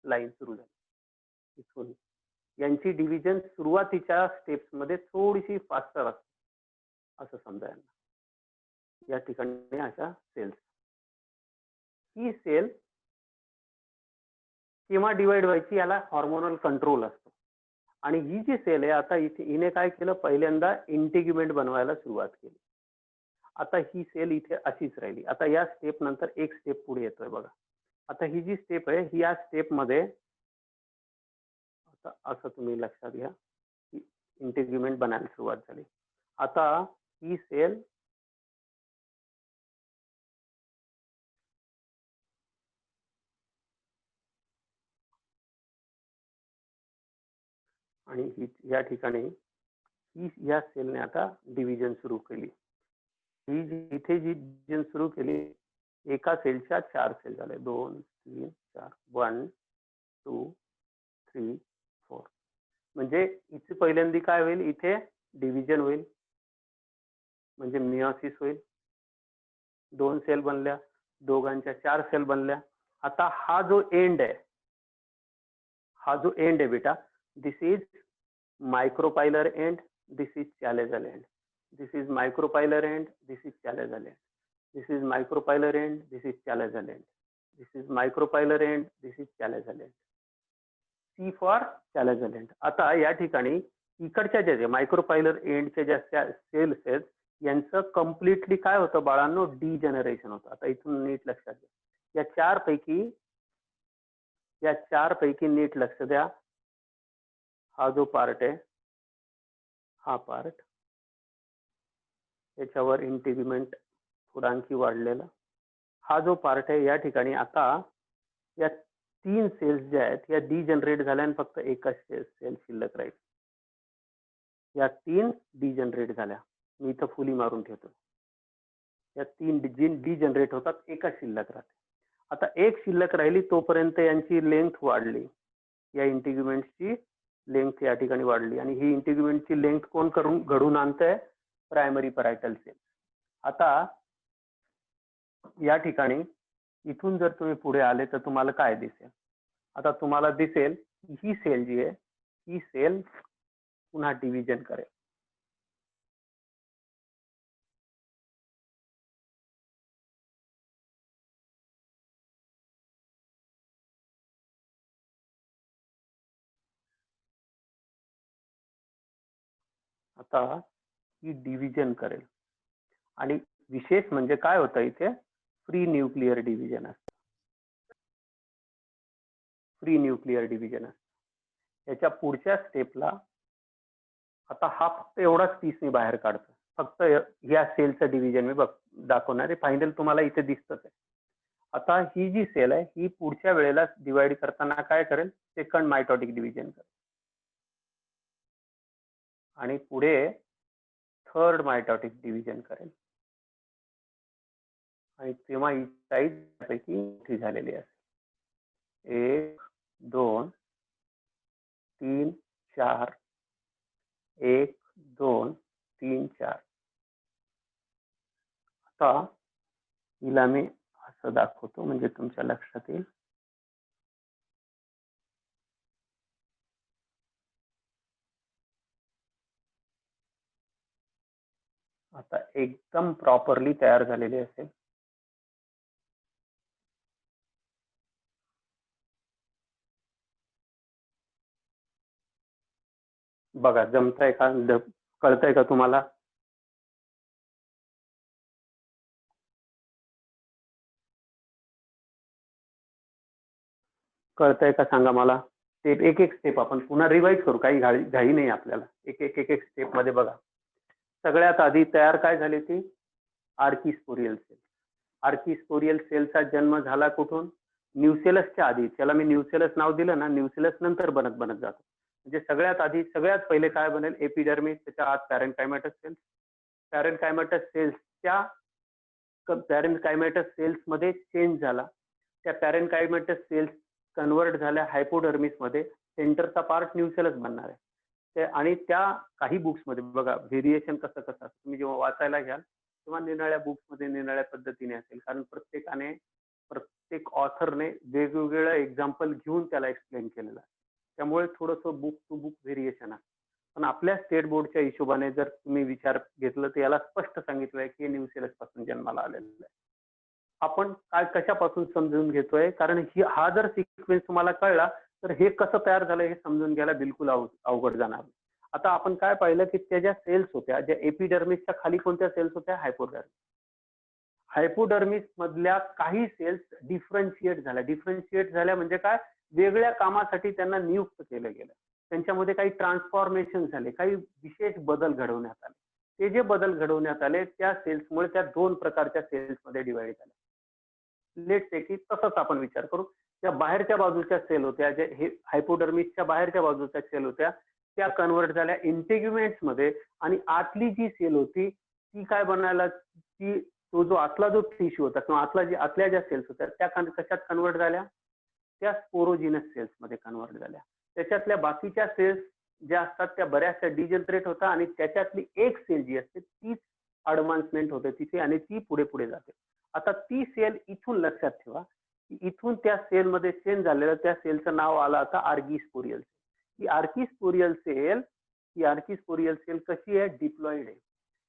Speaker 1: लाईन सुरू झाली. इथून यांची डिव्हिजन सुरुवातीच्या स्टेप्स मध्ये थोडीशी फास्टर असते असं समजायला. या ठिकाणी अशा सेल्स. ही सेल केव्हा डिवाइड व्हायची, याला हॉर्मोनल कंट्रोल असतो. आणि ही जी सेल आहे आता इथे हिने काय केलं, पहिल्यांदा इंटिग्युमेंट बनवायला सुरुवात केली. आता ही सेल इथे अशीच राहिली. आता या स्टेप नंतर एक स्टेप पुढे येतोय बघा. आता ही जी स्टेप आहे ही या स्टेप मध्ये आता असं तुम्ही लक्षात घ्या की इंटिग्युमेंट बनायला सुरुवात झाली. आता ही सेल आणि ही या ठिकाणी ही या सेलने आता डिव्हिजन सुरू केली. ही इथे जी डिव्हिजन सुरू केली, एका सेलच्या 4 सेल झाले. 2 3 4 1 2 3 4. म्हणजे इथे पहिल्यांदा काय होईल, इथे डिव्हिजन होईल म्हणजे मियोसिस होईल. 2 सेल बनल्या, दोघांच्या 4 सेल बनल्या. आता हा जो एंड आहे, हा जो एंड आहे बेटा, this is micropylar end, this is chalazal end. This is micropylar end, this is chalazal end. This is micropylar end, this is chalazal end. This is micropylar end, this is chalazal end. C for chalazal end. आता या ठिकाणी इकडच्या ज्या मायक्रोपायलर एंडच्या ज्या cells आहेत यांचं completely काय होतं बाळांनो, डिजनरेशन होतं. आता इथून नीट लक्षात घ्या. या चार पैकी नीट लक्ष द्या. हा जो पार्ट आहे, हा पार्ट, याच्यावर इंटिग्युमेंट थोडा आणखी वाढलेला. हा जो पार्ट आहे या ठिकाणी आता या 3 सेल्स ज्या आहेत या डिजनरेट झाल्या आणि फक्त एकच सेल शिल्लक राहील. या 3 डिजनरेट झाल्या. मी इथं फुली मारून ठेवतो. या 3 डिजनरेट होतात, एकच शिल्लक राहते. आता एक शिल्लक राहिली तोपर्यंत यांची लेंथ वाढली. या इंटिग्युमेंटची लेंथ या ठिकाणी वाढली आणि ही इंटिग्युमेंटची लेंथ कोण घडून आणतंय, प्रायमरी परायटल सेल. आता या ठिकाणी इथून जर तुम्ही पुढे आले तर तुम्हाला काय दिसेल, आता तुम्हाला दिसेल ही सेल जी आहे ही सेल पुन्हा डिव्हिजन करेल. आता ही डिव्हिजन करेल आणि विशेष म्हणजे काय होतं, इथे फ्री न्यूक्लिअर डिव्हिजन असतं. फ्री न्यूक्लिअर डिव्हिजन असतं. याच्या पुढच्या स्टेपला आता हा फक्त एवढाच पीस मी बाहेर काढतो. फक्त या सेलचं डिव्हिजन मी दाखवणार आहे. फायनल तुम्हाला इथे दिसतच आहे. आता ही जी सेल आहे ही पुढच्या वेळेला डिवाइड करताना काय करेल, सेकंड मायटोटिक डिव्हिजन करेल आणि पुढे थर्ड मायटोटिक डिव्हिजन करेल आणि तेव्हा ही साईज पैकी मोठी झालेली असेल. 1 2 3 4 1 2 3 4. आता हिला मी असं दाखवतो म्हणजे तुमच्या लक्षात येईल. आता एकदम प्रॉपरली तयार झालेली असेल. बघा जमतंय का, कळतंय का तुम्हाला? कळतंय का सांगा मला. स्टेप एक स्टेप आपण पुन्हा रिवाइज करू, काही घाई नाही आपल्याला. एक स्टेप मध्ये बघा. सगळ्यात आधी तयार काय झाली ती आर्किस्पोरियल सेल. आर्किस्पोरियल सेलचा जन्म झाला कुठून, न्यूसेलसच्या आधी. त्याला मी न्यूसेलस नाव दिलं ना, न्यूसेलस नंतर बनत जातो. म्हणजे सगळ्यात आधी सगळ्यात पहिले काय बनेल, एपिडर्मिस, त्याच्या आत पॅरेनकायमेटस सेल्स. पॅरेनकायमेटस सेल्सच्या पॅरेनकायमेटस सेल्स मध्ये चेंज झाला. त्या पॅरेनकायमेटस सेल्स कन्वर्ट झाल्या हायपोडर्मिस मध्ये, सेंटरचा पार्ट न्यूसेलस बनणार आहे. आणि त्या काही बुक्समध्ये बघा व्हेरिएशन कसं कसं असतं, तुम्ही जेव्हा वाचायला घ्याल तेव्हा निराळ्या बुक्समध्ये निराळ्या पद्धतीने असेल, कारण प्रत्येक ऑथरने वेगवेगळं एक्झाम्पल घेऊन त्याला एक्सप्लेन केलेलं आहे. त्यामुळे थोडंसं बुक टू बुक व्हेरिएशन आहे. पण आपल्या स्टेट बोर्डच्या हिशोबाने जर तुम्ही विचार घेतलं तर याला स्पष्ट सांगितलं आहे की न्यूसेलस पासून जन्माला आलेलं आहे. आपण काय कशापासून समजून घेतोय, कारण हा जर सिक्वेन्स तुम्हाला कळला तर हे कसं तयार झालं हे समजून घ्यायला बिलकुल अवघड जाणार. आता आपण काय पाहिलं की त्या ज्या सेल्स होत्या, ज्या एपिडर्मिसच्या खाली कोणत्या सेल्स होत्या, हायपोडर्मिस. हायपोडर्मिस मधल्या काही सेल्स डिफरन्शिएट झाल्या म्हणजे काय, वेगळ्या कामासाठी त्यांना नियुक्त केलं गेलं, त्यांच्यामध्ये काही ट्रान्सफॉर्मेशन झाले, काही विशेष बदल घडवण्यात आले. ते जे बदल घडवण्यात आले त्या सेल्समुळे त्या 2 प्रकारच्या सेल्समध्ये डिवाइड झाल्या. लेट्स से की तसंच आपण विचार करू, त्या बाहेरच्या बाजूच्या सेल होत्या, जे हे हायपोडर्मिसच्या बाहेरच्या बाजूच्या सेल होत्या, त्या कन्वर्ट झाल्या इंटिग्युमेंट्स मध्ये, आणि आतली जी सेल होती ती काय बनायला, ती जो आतला जो टिश्यू होता किंवा आतल्या ज्या सेल्स होत्या त्या कशात कन्वर्ट झाल्या, त्या स्पोरोजिनस सेल्स मध्ये कन्वर्ट झाल्या. त्याच्यातल्या बाकीच्या सेल्स ज्या असतात त्या बऱ्याचशा डिजनरेट होतात, आणि त्याच्यातली एक सेल जी असते तीच ऍडव्हान्समेंट होते तिथे, आणि ती पुढे पुढे जाते. आता ती सेल इथून लक्षात ठेवा की इथून त्या सेलमध्ये चेंज झालेलं, त्या सेलचं नाव आलं आता आर्किस्पोरियल सेल. ही आर्किस्पोरियल सेल कशी आहे, डिप्लॉइड आहे.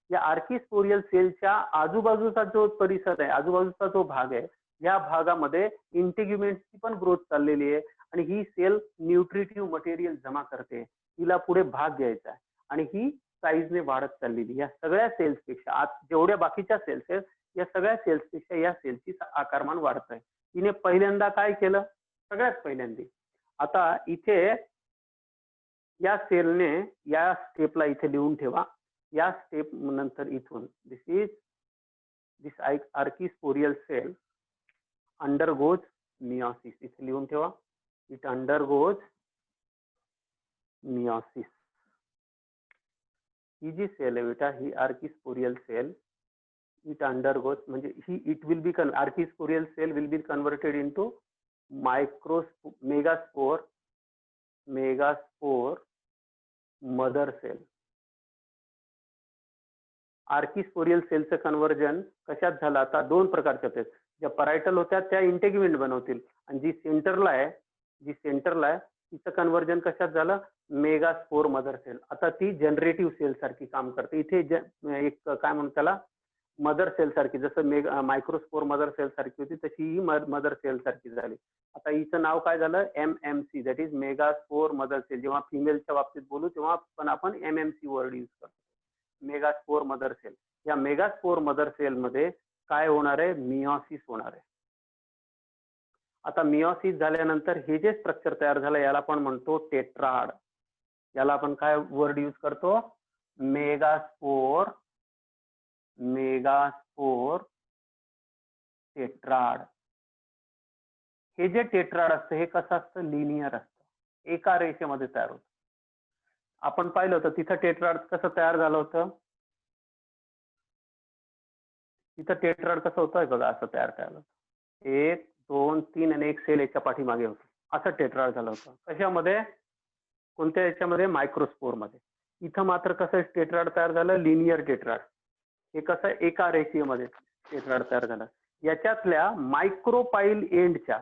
Speaker 1: या आर्किस्पोरियल सेलच्या आजूबाजूचा जो परिसर आहे, आजूबाजूचा जो भाग आहे, या भागामध्ये इंटिग्युमेंटची पण ग्रोथ चाललेली आहे, आणि ही सेल न्यूट्रिटिव्ह मटेरियल जमा करते, हिला पुढे भाग घ्यायचा आहे, आणि ही साईजने वाढत चाललेली. या सगळ्या सेल्सपेक्षा आत जेवढ्या बाकीच्या सेल्स आहेत या सगळ्या सेल्सपेक्षा या सेलची आकारमान वाढत आहे. तिने पहिल्यांदा काय केलं, सगळ्यात पहिल्यांदा आता इथे या सेलने या स्टेपला इथे लिहून ठेवा, या स्टेप नंतर इथून this archesporial cell undergoes meiosis, इथे लिहून ठेवा, इट अंडरगोज मियोसिस. ही जी सेल आहे बेटा, ही आर्किस्पोरियल सेल, इट अंडरगोज म्हणजे ही it will be archesporial cell will be converted into megaspore mother cell. Archesporial सेलचं कन्वर्जन कशात झालं, आता 2 प्रकारच्या होते. ज्या परायटल होत्या त्या इंटिग्युमेंट बनवतील, आणि जी सेंटरला आहे तिचं कन्वर्जन कशात झालं, मेगास्पोर मदर सेल. आता ती जनरेटिव्ह सेल सारखी काम करते. इथे एक काय म्हणतात त्याला, मदर सेल सारखी, जसं मायक्रोस्पोर मदर सेल सारखी होती तशी ही मदर सेल सारखी झाली. आता हिचं नाव काय झालं, MMC, that is megaspore mother cell. जेव्हा फिमेलच्या बाबतीत बोलू तेव्हा पण आपण MMC वर्ड यूज करतो, मेगास्पोर मदर सेल. या मेगास्पोर मदर सेल मध्ये काय होणार आहे, मियोसिस होणार आहे. आता मियोसिस झाल्यानंतर हे जे स्ट्रक्चर तयार झालं याला आपण म्हणतो टेट्राड. याला आपण काय वर्ड यूज करतो, मेगास्पोर टेट्राड. हे जे टेट्राड असतं हे कसं असतं, लिनियर असतं, एका रेषेमध्ये तयार होतं. आपण पाहिलं होतं तिथं टेट्राड कसं तयार झालं होतं, तिथं टेट्राड कसं होतं बघा, असं तयार झालं, 1 2 3 आणि एक सेल याच्या पाठीमागे होतं, असं टेट्राड झालं होतं. कशामध्ये, कोणत्या याच्यामध्ये, मायक्रोस्पोर मध्ये. इथं मात्र कसं टेट्राड तयार झालं, लिनियर टेट्राड. हे कसं एका रेषीयमध्ये टेट्राड तयार झालं. याच्यातल्या मायक्रोपाईल एंडच्या,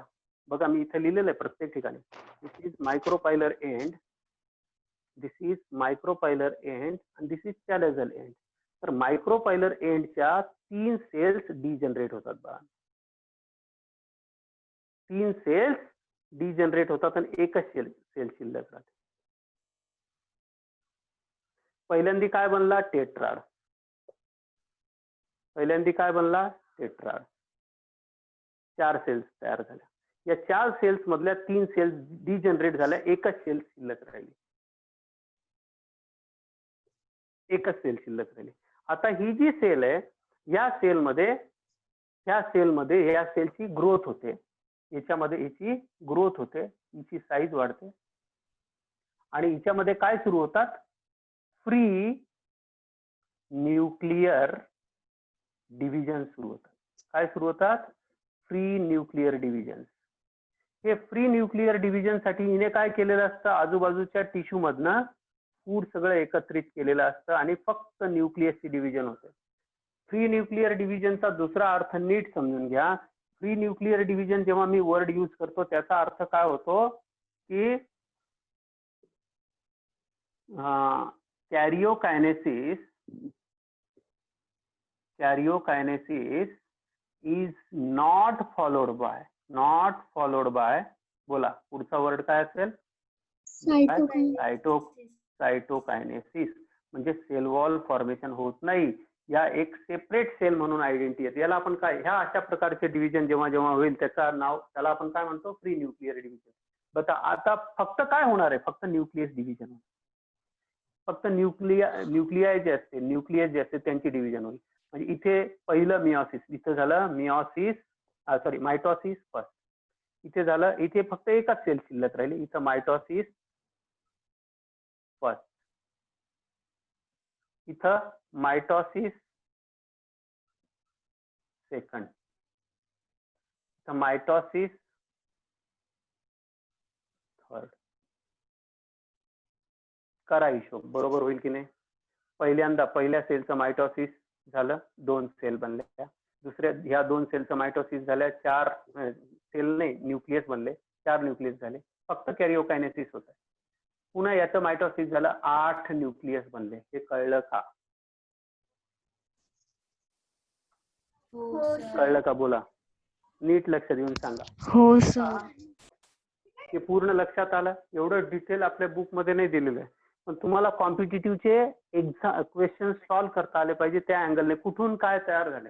Speaker 1: बघा मी इथे लिहिलेलं आहे प्रत्येक ठिकाणी, this is micropylar end, this is micropylar end, आणि दिस इज चॅलेझल एंड. तर मायक्रोपाइलर एंडच्या 3 सेल्स डिजनरेट होतात बघा, 3 सेल्स डिजनरेट होतात आणि एकच सेल शिल्लक राहते. पहिल्यांदा काय बनला, टेट्राड. पहिल्यांदा काय बनला, टेट्राड. 4 सेल्स तयार झाल्या. या 4 सेल्स मधल्या 3 सेल्स डिजनरेट झाल्या, एकच सेल शिल्लक राहिली, एकच सेल शिल्लक राहिली. आता ही जी सेल आहे या सेलमध्ये या सेलची ग्रोथ होते, याच्यामध्ये हिची ग्रोथ होते, हिची साईज वाढते, आणि हिच्यामध्ये काय सुरू होतात, फ्री न्यूक्लियर डिव्हिजन सुरू होतात. काय सुरू होतात, फ्री न्यूक्लिअर डिव्हिजन. हे फ्री न्यूक्लिअर डिव्हिजन साठी हिने काय केलेलं असतं, आजूबाजूच्या टिश्यू मधनं फूड सगळं एकत्रित केलेलं असतं आणि फक्त न्यूक्लियसची डिव्हिजन होते. फ्री न्यूक्लिअर डिव्हिजनचा दुसरा अर्थ नीट समजून घ्या. फ्री न्यूक्लिअर डिव्हिजन जेव्हा मी वर्ड यूज करतो त्याचा अर्थ काय होतो की कॅरिओकायनेसिस इज नॉट फॉलोड बाय बोला पुढचा वर्ड काय असेल, सायटोकायनेसिस. म्हणजे सेल वॉल फॉर्मेशन होत नाही, या एक सेपरेट सेल म्हणून आयडेंटिटी येते. याला आपण काय, ह्या अशा प्रकारचे डिव्हिजन जेव्हा जेव्हा होईल त्याला आपण काय म्हणतो, फ्री न्यूक्लिअर डिव्हिजन. बघा आता फक्त काय होणार आहे, फक्त न्यूक्लियस डिव्हिजन, फक्त न्यूक्लियाय जे असते, न्यूक्लियस जे असते त्यांची डिव्हिजन होईल. म्हणजे इथे पहिलं मिओसिस, इथे झालं मायटॉसिस फर्स्ट, इथे झालं, इथे फक्त एकच सेल शिल्लक राहिली, इथं मायटॉसिस फर्स्ट, इथं मायटॉसिस सेकंड, इथं मायटॉसिस थर्ड. करा हिशोब, बरोबर होईल की नाही. पहिल्या सेलचं मायटॉसिस झालं, 2 सेल बनल्या. ह्या 2 सेलचं मायटॉसिस झाल्या, 4 सेल नाही न्यूक्लियस बनले, 4 न्यूक्लियस झाले, फक्त कॅरिओकायनेसिस होत आहे. पुन्हा याचं मायटॉसिस झालं, 8 न्यूक्लियस बनले. हे कळलं का? कळलं का? बोला, नीट लक्ष देऊन सांगा.
Speaker 2: हो सर.
Speaker 1: हे पूर्ण लक्षात आलं? एवढं डिटेल आपल्या बुक मध्ये नाही दिलेलं आहे, पण तुम्हाला कॉम्पिटिटिव्हचे एक्झाम क्वेश्चन सॉल्व्ह करता आले पाहिजे त्या अँगलने, कुठून काय तयार झाले.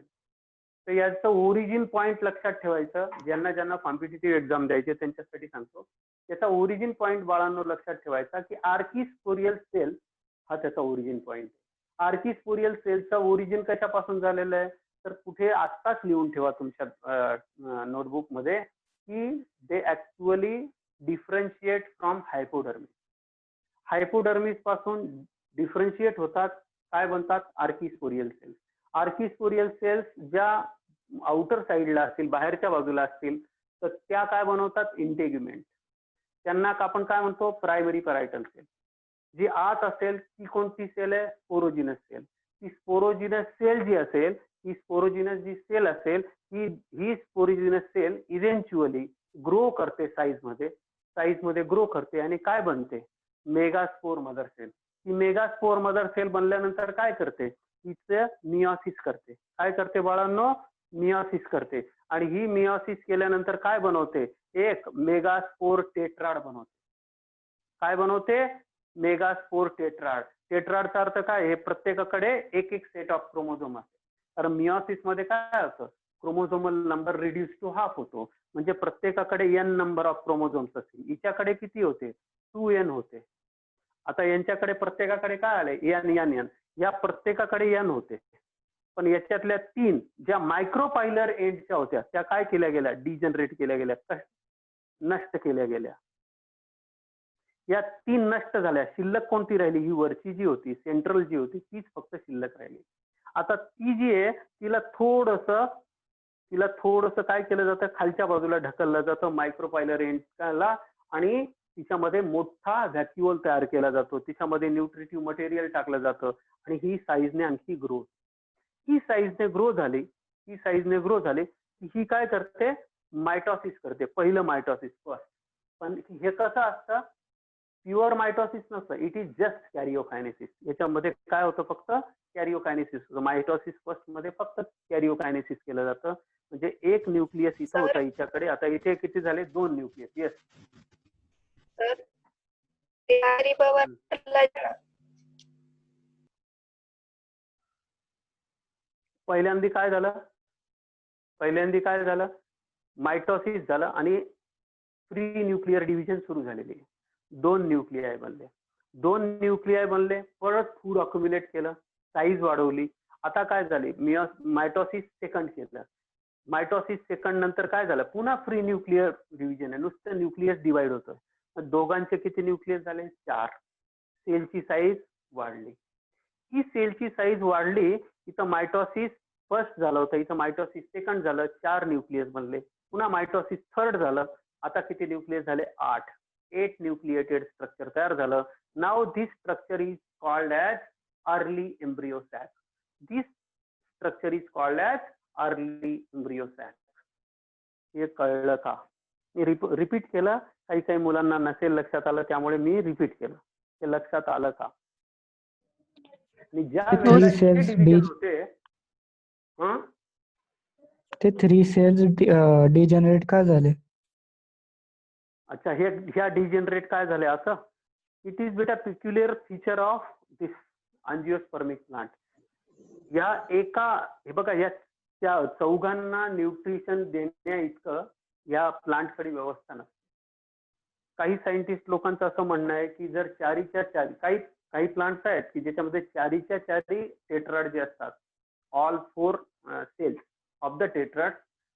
Speaker 1: तर याचं ओरिजिन पॉइंट लक्षात ठेवायचं. ज्यांना कॉम्पिटिटिव्ह एक्झाम द्यायचे त्यांच्यासाठी सांगतो, याचा ओरिजिन पॉइंट बाळांनो लक्षात ठेवायचा की आर्किस्पोरियल सेल हा त्याचा ओरिजिन पॉइंट. आर्किस्पोरियल सेलचा ओरिजिन कशापासून झालेलं आहे, तर कुठे आत्ताच लिहून ठेवा तुमच्या नोटबुक मध्ये की दे ऍक्च्युअली डिफरन्शिएट फ्रॉम हायपोडर्मिस. हायपोडर्मिस पासून डिफरन्शिएट होतात, काय बनतात, आर्किस्पोरियल सेल्स. आर्किस्पोरियल सेल्स ज्या आउटर साइडला असतील, बाहेरच्या बाजूला असतील, तर त्या काय बनवतात, इंटेग्युमेंट. त्यांना आपण काय म्हणतो, प्रायमरी पॅरायटल सेल. जी आत असेल ती कोणती सेल आहे, स्पोरोजिनस सेल. ती स्पोरोजिनस सेल जी असेल, ही स्पोरोजिनस जी सेल असेल, ही स्पोरोजिनस सेल इव्हेंच्युअली ग्रो करते साईज मध्ये ग्रो करते आणि काय बनते, मेगास्पोर मदर सेल. ही मेगास्पोर मदर सेल बनल्यानंतर काय करते, हिचं मिओसिस करते. काय करते बाळांनो, मिओसिस करते. आणि ही मिओसिस केल्यानंतर काय बनवते, एक मेगास्पोर टेट्राड बनवते. काय बनवते, मेगास्पोर टेट्राड. टेट्राडचा अर्थ काय, हे प्रत्येकाकडे एक एक सेट ऑफ क्रोमोझोम असते. कारण मिओसिस मध्ये काय होतं, chromosomal number reduce to half होतो, म्हणजे प्रत्येकाकडे n नंबर ऑफ क्रोमोझोम्स असतील. हिच्याकडे किती होते, 2n होते. आता यांच्याकडे प्रत्येकाकडे काय आले, n. या प्रत्येकाकडे n होते, पण याच्यातल्या 3 ज्या मायक्रोपायलर एंडच्या होत्या त्या काय केल्या गेल्या, डिजनरेट केल्या गेल्या, नष्ट केल्या गेल्या. या 3 नष्ट झाल्या. शिल्लक कोणती राहिली, ही वरची जी होती, सेंट्रल जी होती, तीच फक्त शिल्लक राहिली. आता ती जी आहे तिला थोडस काय केलं जातं, खालच्या बाजूला ढकललं जातं मायक्रोपायलर एंडला, आणि तिच्यामध्ये मोठा व्हॅक्युअल तयार केला जातो. तिच्यामध्ये न्यूट्रिटिव्ह मटेरियल टाकलं जातं आणि ही साईजने आणखी ग्रो. ही साईजने ग्रो झाली की ही काय करते, मायटॉसिस करते. पहिलं मायटॉसिस फर्स्ट. पण हे कसं असतं, प्युअर मायटॉसिस नसतं, इट इज जस्ट कॅरिओकायनेसिस. याच्यामध्ये काय होतं, फक्त कॅरिओकायनेसिस होतं. मायटॉसिस फर्स्ट मध्ये फक्त कॅरिओकायनेसिस केलं जातं. म्हणजे एक न्यूक्लियस इथं होता हिच्याकडे, आता इथे किती झाले, 2 न्यूक्लियस. येस पहिल्यांदा काय झालं, मायटॉसिस झालं आणि फ्री न्यूक्लिअर डिव्हिजन सुरू झालेली. 2 न्यूक्लियाय बनले, परत फूड अक्युम्युलेट केलं, साईज वाढवली. आता काय झाले, मायटॉसिस सेकंड केलं. मायटॉसिस सेकंड नंतर काय झालं, पुन्हा फ्री न्यूक्लिअर डिव्हिजन आहे, नुसतं न्यूक्लियस डिवाइड होतं. दोघांचे किती न्यूक्लियस झाले, 4. सेलची साईज वाढली. ही सेलची साईज वाढली, इथं मायटॉसिस फर्स्ट झालं होतं, इथं मायटोसिस सेकंड झालं, 4 न्यूक्लियस बनले. पुन्हा मायटोसिस थर्ड झालं, आता किती न्यूक्लियस झाले? 8 न्यूक्लिएटेड स्ट्रक्चर तयार झालं. नाव this structure is called as early embryo sac. This structure is called as early embryo sac. हे कळलं का? मी रिपीट केलं, काही मुलांना नसेल लक्षात आलं, त्यामुळे मी रिपीट केलं. ते लक्षात आलं का? आणि ज्या वेळेला इथे डिव्हिजन होते,
Speaker 3: ते 3 सेल्स डिजनरेट का झाले?
Speaker 1: अच्छा, ह्या डिजनरेट काय झाले असं? इट इज बेटा peculiar feature of this angiospermic plant. या एका, हे बघा, या त्या चौघांना न्यूट्रिशन देण्या इतकं या प्लांटकडे व्यवस्था नसते. काही सायंटिस्ट लोकांचं असं म्हणणं आहे की जर चारीच्या चारी, काही प्लांट्स आहेत की ज्याच्यामध्ये चारीच्या चारी टेट्राड जे असतात, all 4 cells of the tetrad,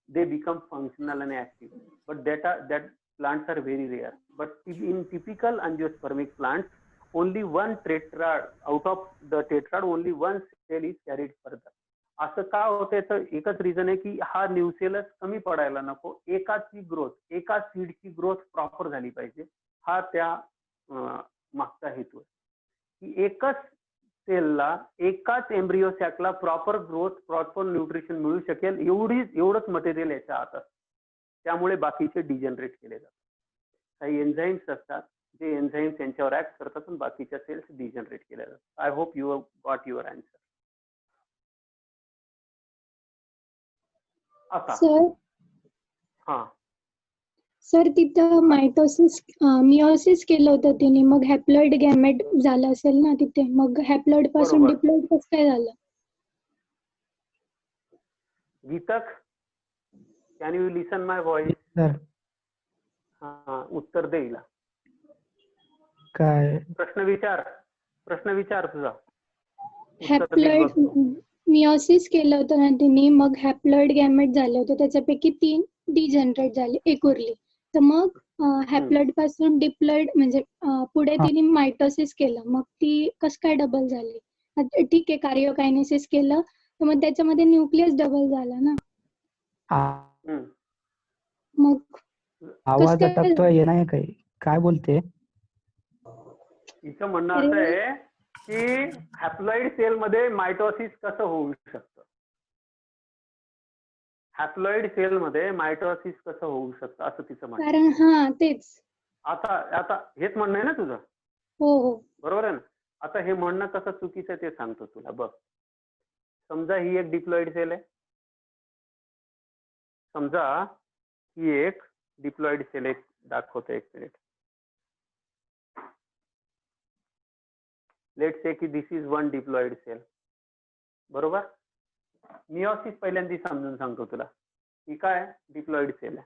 Speaker 1: they become functional and active, but that plants are very rare. But in typical angiospermic plants, only one tetrad, out of the tetrad only one cell is carried further. असं का होतं? याचं एकच reason आहे की हा nucellus कमी पडायला नको, एकाची ग्रोथ, एका सीडची ग्रोथ प्रॉपर झाली पाहिजे. हा त्या मागचा हेतू आहे की एकच सेलला, एकाच एम्ब्रिओ सॅकला प्रॉपर ग्रोथ, प्रॉपर न्यूट्रिशन मिळू शकेल, एवढंच मटेरियल याच्या आत असतं. त्यामुळे बाकीचे डिजनरेट केले जातात. काही एन्झाईम्स असतात, जे एन्झाईम्स यांच्यावर ऍक्ट करतात आणि बाकीच्या सेल्स डिजनरेट केल्या जातात. I hope you have got your answer. आता हा
Speaker 5: सर, तिथं मायटोसिस मिओसिस केलं होतं तिने, मग हॅप्लॉइड गॅमेट झालं असेल ना तिथे, मग हॅप्लॉइड पासून
Speaker 1: बरोबर.
Speaker 5: डिप्लॉइड कसं काय झालं?
Speaker 1: गीतक, can you listen my voice?
Speaker 3: Sir
Speaker 1: हा, उत्तर दे हिला.
Speaker 3: काय
Speaker 1: प्रश्न विचार तुझा.
Speaker 5: हॅप्लॉइड मिओसिस केलं होतं ना तिने, मग हॅप्लॉइड गॅमेट झाले होते, त्याच्यापैकी 3 डिजनरेट झाले, एक उरली. तर मग हॅप्लॉइड पासून डिप्लॉइड म्हणजे पुढे तिने मायटोसिस केलं, मग ती कसं काय डबल झाली? ठीक आहे, कार्योकायनेसिस केलं तर मग त्याच्यामध्ये न्यूक्लियस डबल झाला ना. मग
Speaker 3: आवाज अटकतोय नाही काही, काय बोलते?
Speaker 1: तिचं म्हणणं असं आहे की हॅप्लॉइड सेल मध्ये मायटोसिस कसं होऊ शकतं, हॅप्लॉइड सेल मध्ये मायटोसिस कसं होऊ शकतं असं तिचं म्हणणं.
Speaker 5: कारण तेच
Speaker 1: आता हेच म्हणणं आहे ना तुझं?
Speaker 5: हो,
Speaker 1: बरोबर आहे ना. आता हे म्हणणं कसं चुकीचं आहे ते सांगतो तुला. बघ, समजा ही एक डिप्लॉइड सेल आहे, समजा ही एक डिप्लॉइड सेल एक दाखवतो, एक मिनिट. लेट्स से की दिस इज वन डिप्लॉइड सेल, बरोबर. मिओसिस पहिल्यांदा समजून सांगतो तुला. ही काय डिप्लॉइड सेल आहे,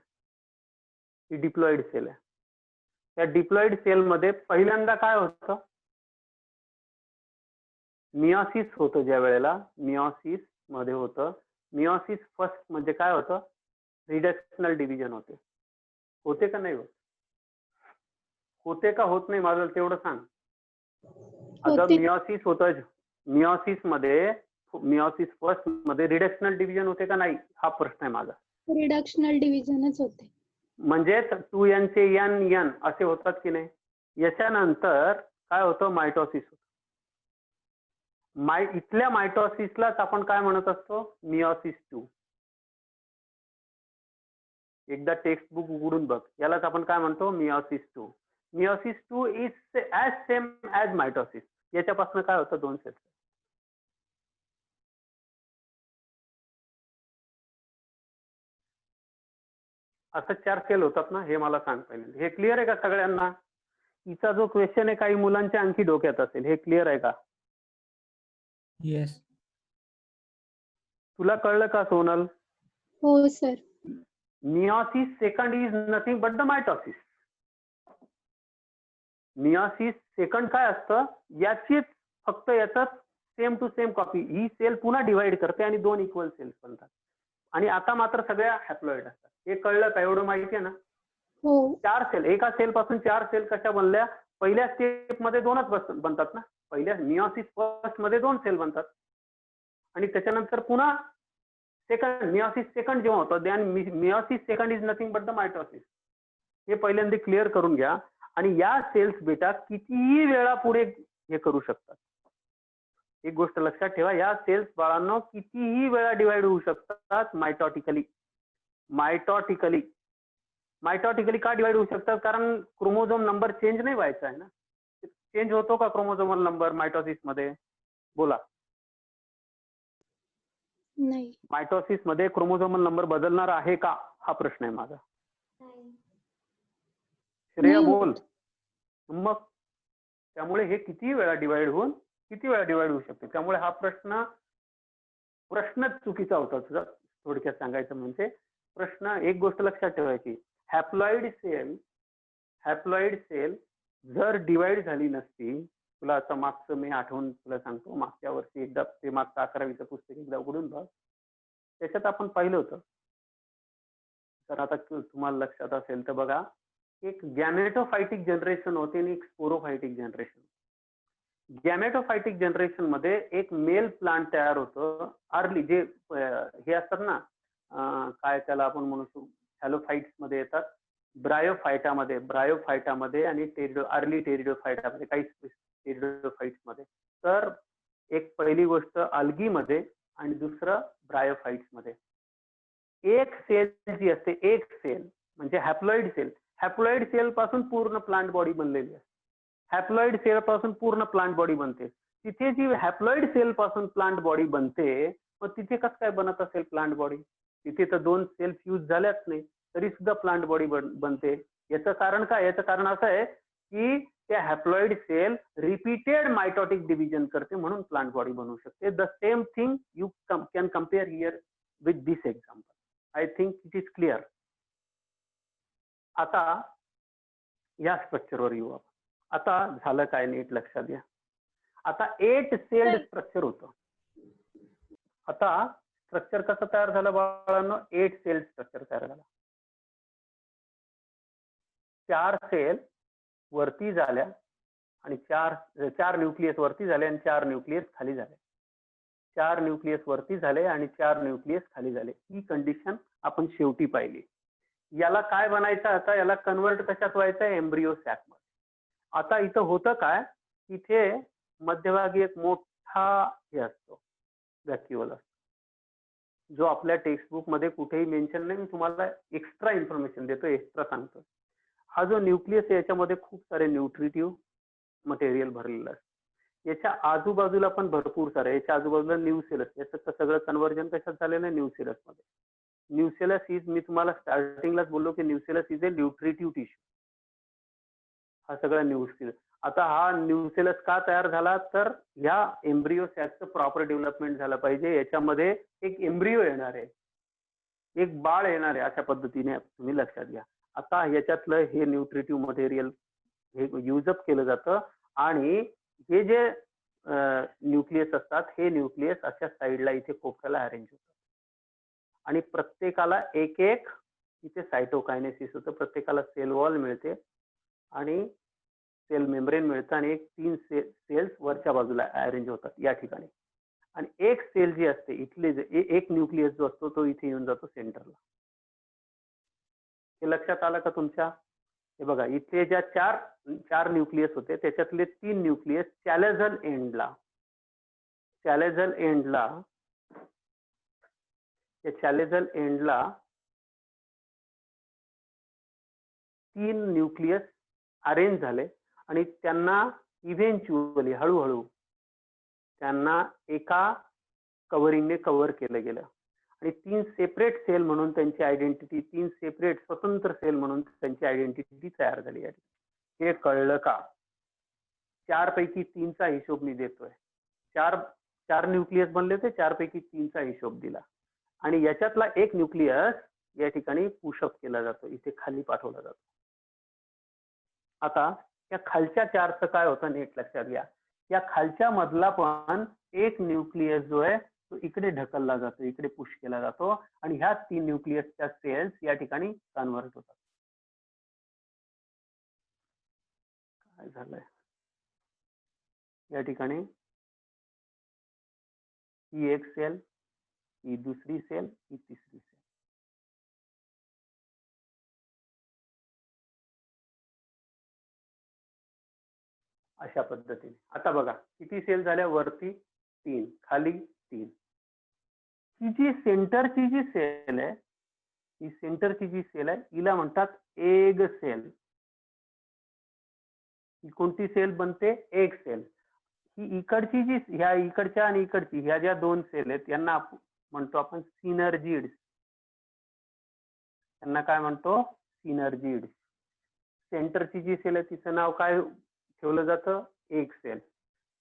Speaker 1: ही डिप्लॉइड सेल आहे. त्या डिप्लॉइड सेल मध्ये पहिल्यांदा काय होतं? मिओसिस होतं. ज्या वेळेला मिओसिस मध्ये होतं, मिओसिस फर्स्ट म्हणजे काय होतं? रिडक्शनल डिव्हिजन होते का नाही होत? होते का होत नाही, माझं तेवढं सांग. आता मिओसिस होतं, मिओसिस फर्स्ट मध्ये रिडक्शनल डिव्हिजन होते का नाही, हा प्रश्न आहे माझा.
Speaker 5: रिडक्शनल डिव्हिजनच होते.
Speaker 1: म्हणजे 2n चे n असे होतात की नाही. याच्यानंतर काय होतं? मायटोसिस होतं. इथल्या मायटोसिसलाच आपण काय म्हणत असतो? मिओसिस 2. एकदा टेक्स्ट बुक उघडून बघ, यालाच आपण काय म्हणतो? Meiosis 2. Meiosis 2 is as same as mitosis. याच्यापासून काय होतं? 2 सेल्स. असं 4 सेल होतात ना, हे मला सांग पहिले. हे क्लिअर आहे का सगळ्यांना? हिचा जो क्वेश्चन आहे काही मुलांच्या आणखी डोक्यात असेल, हे क्लिअर आहे का?
Speaker 3: येस.
Speaker 1: तुला कळलं का सोनल?
Speaker 5: हो sir.
Speaker 1: Meiosis second is nothing but the mitosis. Meiosis second काय असतं? याचीच फक्त याचाच सेम टू सेम कॉपी. ही सेल पुन्हा डिवाइड करते आणि 2 इक्वल सेल्स बनतात. आणि आता मात्र सगळ्या हॅप्लॉइड असतात. हे कळलं का? एवढं माहिती आहे ना?
Speaker 5: हो.
Speaker 1: 4 सेल, एका सेल पासून 4 सेल कशा बनल्या? पहिल्या स्टेप मध्ये 2च बनतात ना. पहिल्या मिओसिस फर्स्ट मध्ये 2 सेल बनतात आणि त्याच्यानंतर पुन्हा सेकंड मिओसिस सेकंड जेव्हा होतं then meiosis second is nothing but the mitosis. हे पहिल्यांदा क्लिअर करून घ्या. आणि या सेल्स बेटा कितीही वेळा पुढे हे करू शकतात. एक गोष्ट लक्षात ठेवा, या सेल्स बाळांनो कितीही वेळा डिवाइड होऊ शकतात मायटॉटिकली. मायटॉटिकली का डिवाइड होऊ शकतात? कारण क्रोमोझोम नंबर चेंज नाही व्हायचा आहे ना. चेंज होतो का क्रोमोझोमल नंबर मायटोसिस मध्ये? बोला.
Speaker 5: नाही.
Speaker 1: मायटोसिस मध्ये क्रोमोझोमल नंबर बदलणार आहे का, हा प्रश्न आहे माझा.
Speaker 4: नाही.
Speaker 1: श्रेया
Speaker 5: नाही
Speaker 1: बोल.
Speaker 5: होत.
Speaker 1: मग त्यामुळे हे किती वेळा डिवाइड होऊ शकते. त्यामुळे हा प्रश्नच चुकीचा होता तुझा. थोडक्यात सांगायचं म्हणजे प्रश्न, एक गोष्ट लक्षात ठेवायची, हॅप्लॉइड सेल जर डिवाइड झाली नसती, तुला असं मागचं मी आठवून तुला सांगतो, मागच्या वर्षी एकदा ते मागचं 11वीचं पुस्तक एकदा उघडून बघ, त्याच्यात आपण पाहिलं होतं. तर आता तुम्हाला लक्षात असेल तर बघा, एक गॅमेटोफायटिक जनरेशन होते आणि एक स्पोरोफायटिक जनरेशन. गॅमेटोफायटिक जनरेशन मध्ये एक मेल प्लांट तयार होतं. अर्ली जे हे असतात ना, काय त्याला आपण म्हणू शकतो, हॅलोफाइट्स मध्ये येतात, ब्रायोफायटामध्ये आणि अर्ली टेरिडोफायटामध्ये, काही टेरिडोफाइट्स मध्ये. तर एक पहिली गोष्ट अल्गी मध्ये आणि दुसरं ब्रायोफाइट्स मध्ये. एक सेल जी असते, एक सेल म्हणजे हॅप्लॉइड सेल पासून पूर्ण प्लांट बॉडी बनलेली असते. हॅप्लॉइड सेल पासून पूर्ण प्लांट बॉडी बनते. तिथे जी हॅप्लॉइड सेल पासून प्लांट बॉडी बनते, मग तिथे कसं काय बनत असेल प्लांट बॉडी? तिथे तर 2 सेल फ्यूज झाल्याच नाही, तरी सुद्धा प्लांट बॉडी बनते. याचं कारण काय? याचं कारण असं आहे की त्या haploid cell repeated mitotic division करते, म्हणून प्लांट बॉडी बनवू शकते. The same thing you can compare here with this example. I think it is clear. आता या स्ट्रक्चरवर येऊ आपण. आता झालं काय नीट लक्षात घ्या. आता 8 सेल्ड स्ट्रक्चर होतं. आता स्ट्रक्चर कसं तयार झालं बाळांनो? 8 सेल स्ट्रक्चर तयार झालं. 4 सेल वरती झाल्या आणि 4 न्यूक्लियस वरती झाले आणि 4 न्यूक्लियस खाली झाले. 4 न्यूक्लियस वरती झाले आणि 4 न्यूक्लियस खाली झाले. ही कंडिशन आपण शेवटी पाहिली. याला काय बनायचं? आता याला कन्वर्ट कशात व्हायचं? एम्ब्रियो सॅक मध्ये. आता इथं होतं काय? इथे मध्यभागी एक मोठा हे असतो, व्हॅक्युअल असतो, जो आपल्या टेक्स्टबुक मध्ये कुठेही मेन्शन नाही. मी तुम्हाला एक्स्ट्रा इन्फॉर्मेशन देतो, एक्स्ट्रा सांगतो. हा जो न्यूक्लियस आहे याच्यामध्ये खूप सारे न्यूट्रिटिव्ह मटेरियल भरलेलं असतं. याच्या आजूबाजूला पण भरपूर सारे, याच्या आजूबाजूला न्यूसेलस, याचं सगळं कन्वर्जन कशात झालेलं आहे? न्यूसेलस मध्ये. न्यूसेलस इज, मी तुम्हाला स्टार्टिंगलाच बोललो की nucellus is a nutritive tissue. हा सगळा न्यूसेलस. आता हा न्यूसेलस का तयार झाला? तर ह्या एम्ब्रियो सॅकचं प्रॉपर डेव्हलपमेंट झालं पाहिजे. याच्यामध्ये एक एम्ब्रियो येणार आहे, एक बाळ येणार आहे, अशा पद्धतीने तुम्ही लक्षात घ्या. आता याच्यातलं हे न्यूट्रिटिव्ह मटेरियल हे युजअप केलं जातं आणि हे जे न्यूक्लियस असतात, हे न्यूक्लियस अशा साईडला इथे कोपऱ्याला अरेंज होतात आणि प्रत्येकाला एक एक इथे सायटोकायनेसिस होतं. प्रत्येकाला सेल वॉल मिळते आणि सेल मेम्ब्रेन मिळतं आणि 3 सेल्स वरच्या बाजूला अरेंज होतात या ठिकाणी. आणि एक सेल जी असते इथले, एक न्यूक्लियस जो असतो तो इथे येऊन जातो सेंटरला. हे लक्षात आलं का तुमच्या? हे बघा, इथे ज्या 4 न्यूक्लियस होते त्याच्यातले 3 न्यूक्लियस चॅलेझल एंडला, या चॅलेझल एंडला 3 न्यूक्लियस अरेंज झाले आणि त्यांना इव्हेंच्युअली हळूहळू त्यांना एका कव्हरिंगने कव्हर केलं गेलं आणि 3 सेपरेट सेल म्हणून त्यांची आयडेंटिटी, 3 सेपरेट स्वतंत्र सेल म्हणून त्यांची आयडेंटिटी तयार झाली आहे. हे कळलं का? 4 पैकी 3चा हिशोब मी देतोय. 4 न्यूक्लियस बनले होते, 4 पैकी 3चा हिशोब दिला आणि याच्यातला एक न्यूक्लियस या ठिकाणी पुशअप केला जातो, इथे खाली पाठवला जातो. आता या खालच्या 4चं काय होतं नीट लक्षात घ्या. या खालच्या मधला पण एक न्यूक्लियस जो आहे तो इकडे ढकलला जातो, इकडे पुश केला जातो आणि ह्या 3 न्यूक्लियसच्या सेल्स या ठिकाणी कन्वर्ट होतात. काय झालंय या ठिकाणी? ही एक सेल, ही दुसरी सेल, ही तिसरी सेल. अशा पद्धतीने. आता बघा किती सेल झाल्या, वरती 3, खाली 3. ही जी सेंटरची जी सेल आहे, ही सेंटरची जी सेल आहे हिला म्हणतात एग सेल. ही कोणती सेल बनते, एग सेल. ही इकडची जी, ह्या इकडच्या आणि इकडची ह्या ज्या 2 सेल आहेत यांना म्हणतो आपण सिनर्जिड्स. त्यांना काय म्हणतो, सिनर्जिड्स. सेंटरची जी सेल आहे तिचं नाव काय ठेवलं जातं, एग सेल.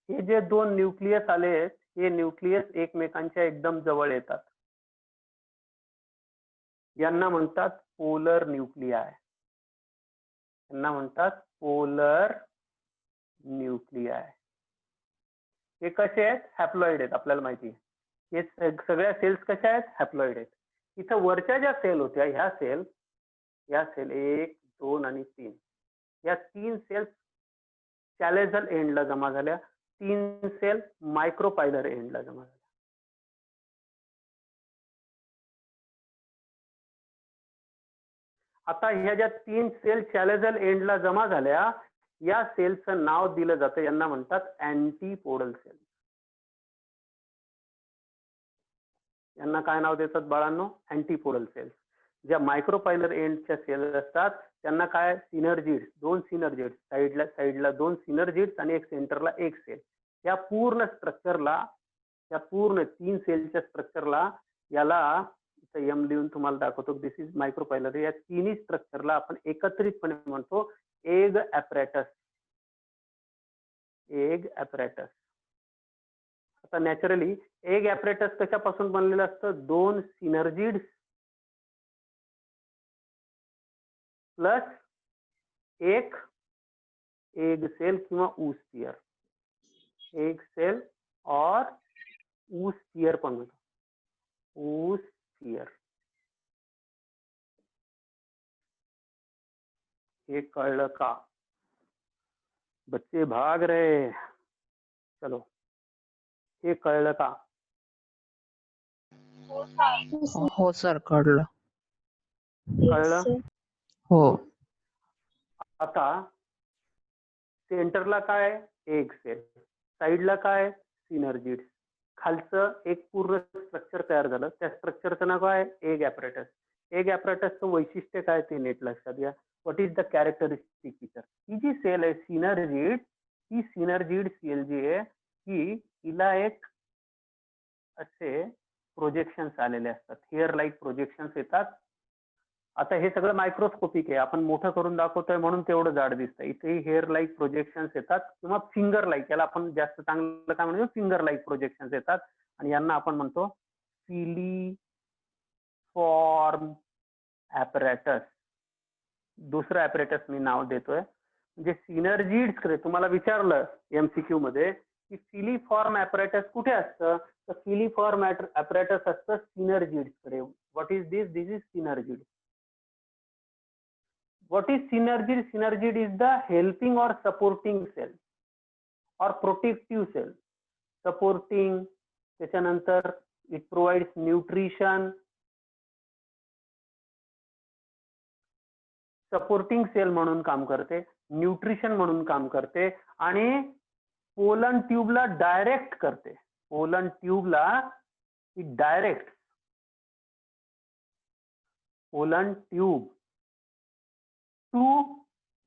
Speaker 1: हे जे 2 न्यूक्लियस आले आहेत, हे न्यूक्लियस एकमेकांच्या एकदम जवळ येतात. यांना म्हणतात पोलर न्यूक्लियाय. यांना म्हणतात पोलर न्यूक्लियाय. हे कसे आहेत, हॅप्लॉइड आहेत, आपल्याला माहिती आहे. हे सगळ्या सेल्स कशा आहेत, हॅप्लॉइड आहेत. इथं वरच्या ज्या सेल होत्या, ह्या सेल 1, 2 आणि 3, या 3 सेल्स चॅलेझल एंडला जमा झाल्या. 3 सेल मायक्रोपायलर एंडला जमा झाल्या. आता ह्या ज्या 3 सेल चॅलेझल एंडला जमा झाल्या, या सेलचं नाव दिलं जातं, यांना म्हणतात अँटीपोडल सेल. यांना काय नाव देतात बाळांनो, अँटीपोडल सेल्स. ज्या मायक्रोपायलर एंडच्या सेल असतात त्यांना काय, सिनर्जिड्स, 2 सिनर्जिड्स, साईडला 2 सिनर्जिड्स आणि एक सेंटरला एक सेल. या पूर्ण स्ट्रक्चरला, या पूर्ण 3 सेलच्या स्ट्रक्चरला, याला इथं एम लिहून तुम्हाला दाखवतो, दिस इज मायक्रोपायलर. या तिन्ही स्ट्रक्चरला आपण एकत्रितपणे म्हणतो एग ॲपरेटस. Egg apparatus. आता नॅचरली एग ॲपरेटस कशापासून बनलेलं असतं, 2 सिनर्जिड्स प्लस एक एग सेल किंवा ऊस स्पियर. एग सेल और ऊस स्पियर पण म्हणतो, ऊस स्पियर. हे कळलं का, बच्चे भाग रहे, चलो. हे कळलं का,
Speaker 6: हो सर, कळलं.
Speaker 1: कळलं.
Speaker 6: हो.
Speaker 1: आता सेंटरला काय, एग सेल, साईडला काय, सिनर्जिड्स, खालचं एक पूर्ण स्ट्रक्चर तयार झालं. त्या स्ट्रक्चरचं नाव काय, एग ॲपरेटस. एग ॲपरेटसचं वैशिष्ट्य काय ते नीट लक्षात घ्या. What is the characteristic feature. ही जी सेल आहे सिनर्जिड, ही सिनर्जिड सेल जी आहे ही, हिला एक असे प्रोजेक्शन्स आलेले असतात, हेअर लाईक प्रोजेक्शन्स येतात. आता हे सगळं मायक्रोस्कोपिक आहे, आपण मोठं करून दाखवतोय म्हणून तेवढं जाड दिसतं. इथे हेअर लाईक प्रोजेक्शन्स येतात किंवा फिंगर लाईक, याला आपण जास्त चांगलं काय म्हणतो, फिंगर लाईक प्रोजेक्शन्स येतात. आणि यांना आपण म्हणतो फिलीफॉर्म ॲपरेटस. दुसरं ॲपरेटस मी नाव देतोय. म्हणजे सिनर्जिड्सकडे तुम्हाला विचारलं MCQ मध्ये की फिलीफॉर्म ॲपरेटस कुठे असतं, तर फिलीफॉर्म ॲपरेटस असतं सिनर्जिड्सकडे. What is this, this is synergid. What is synergid? Synergid is the helping or supporting cell or protective cell. Supporting, त्याच्यानंतर it provides nutrition. Supporting cell म्हणून काम करते, न्यूट्रिशन म्हणून काम करते आणि पोलन ट्यूबला डायरेक्ट करते. पोलन ट्यूबला direct, pollen tube to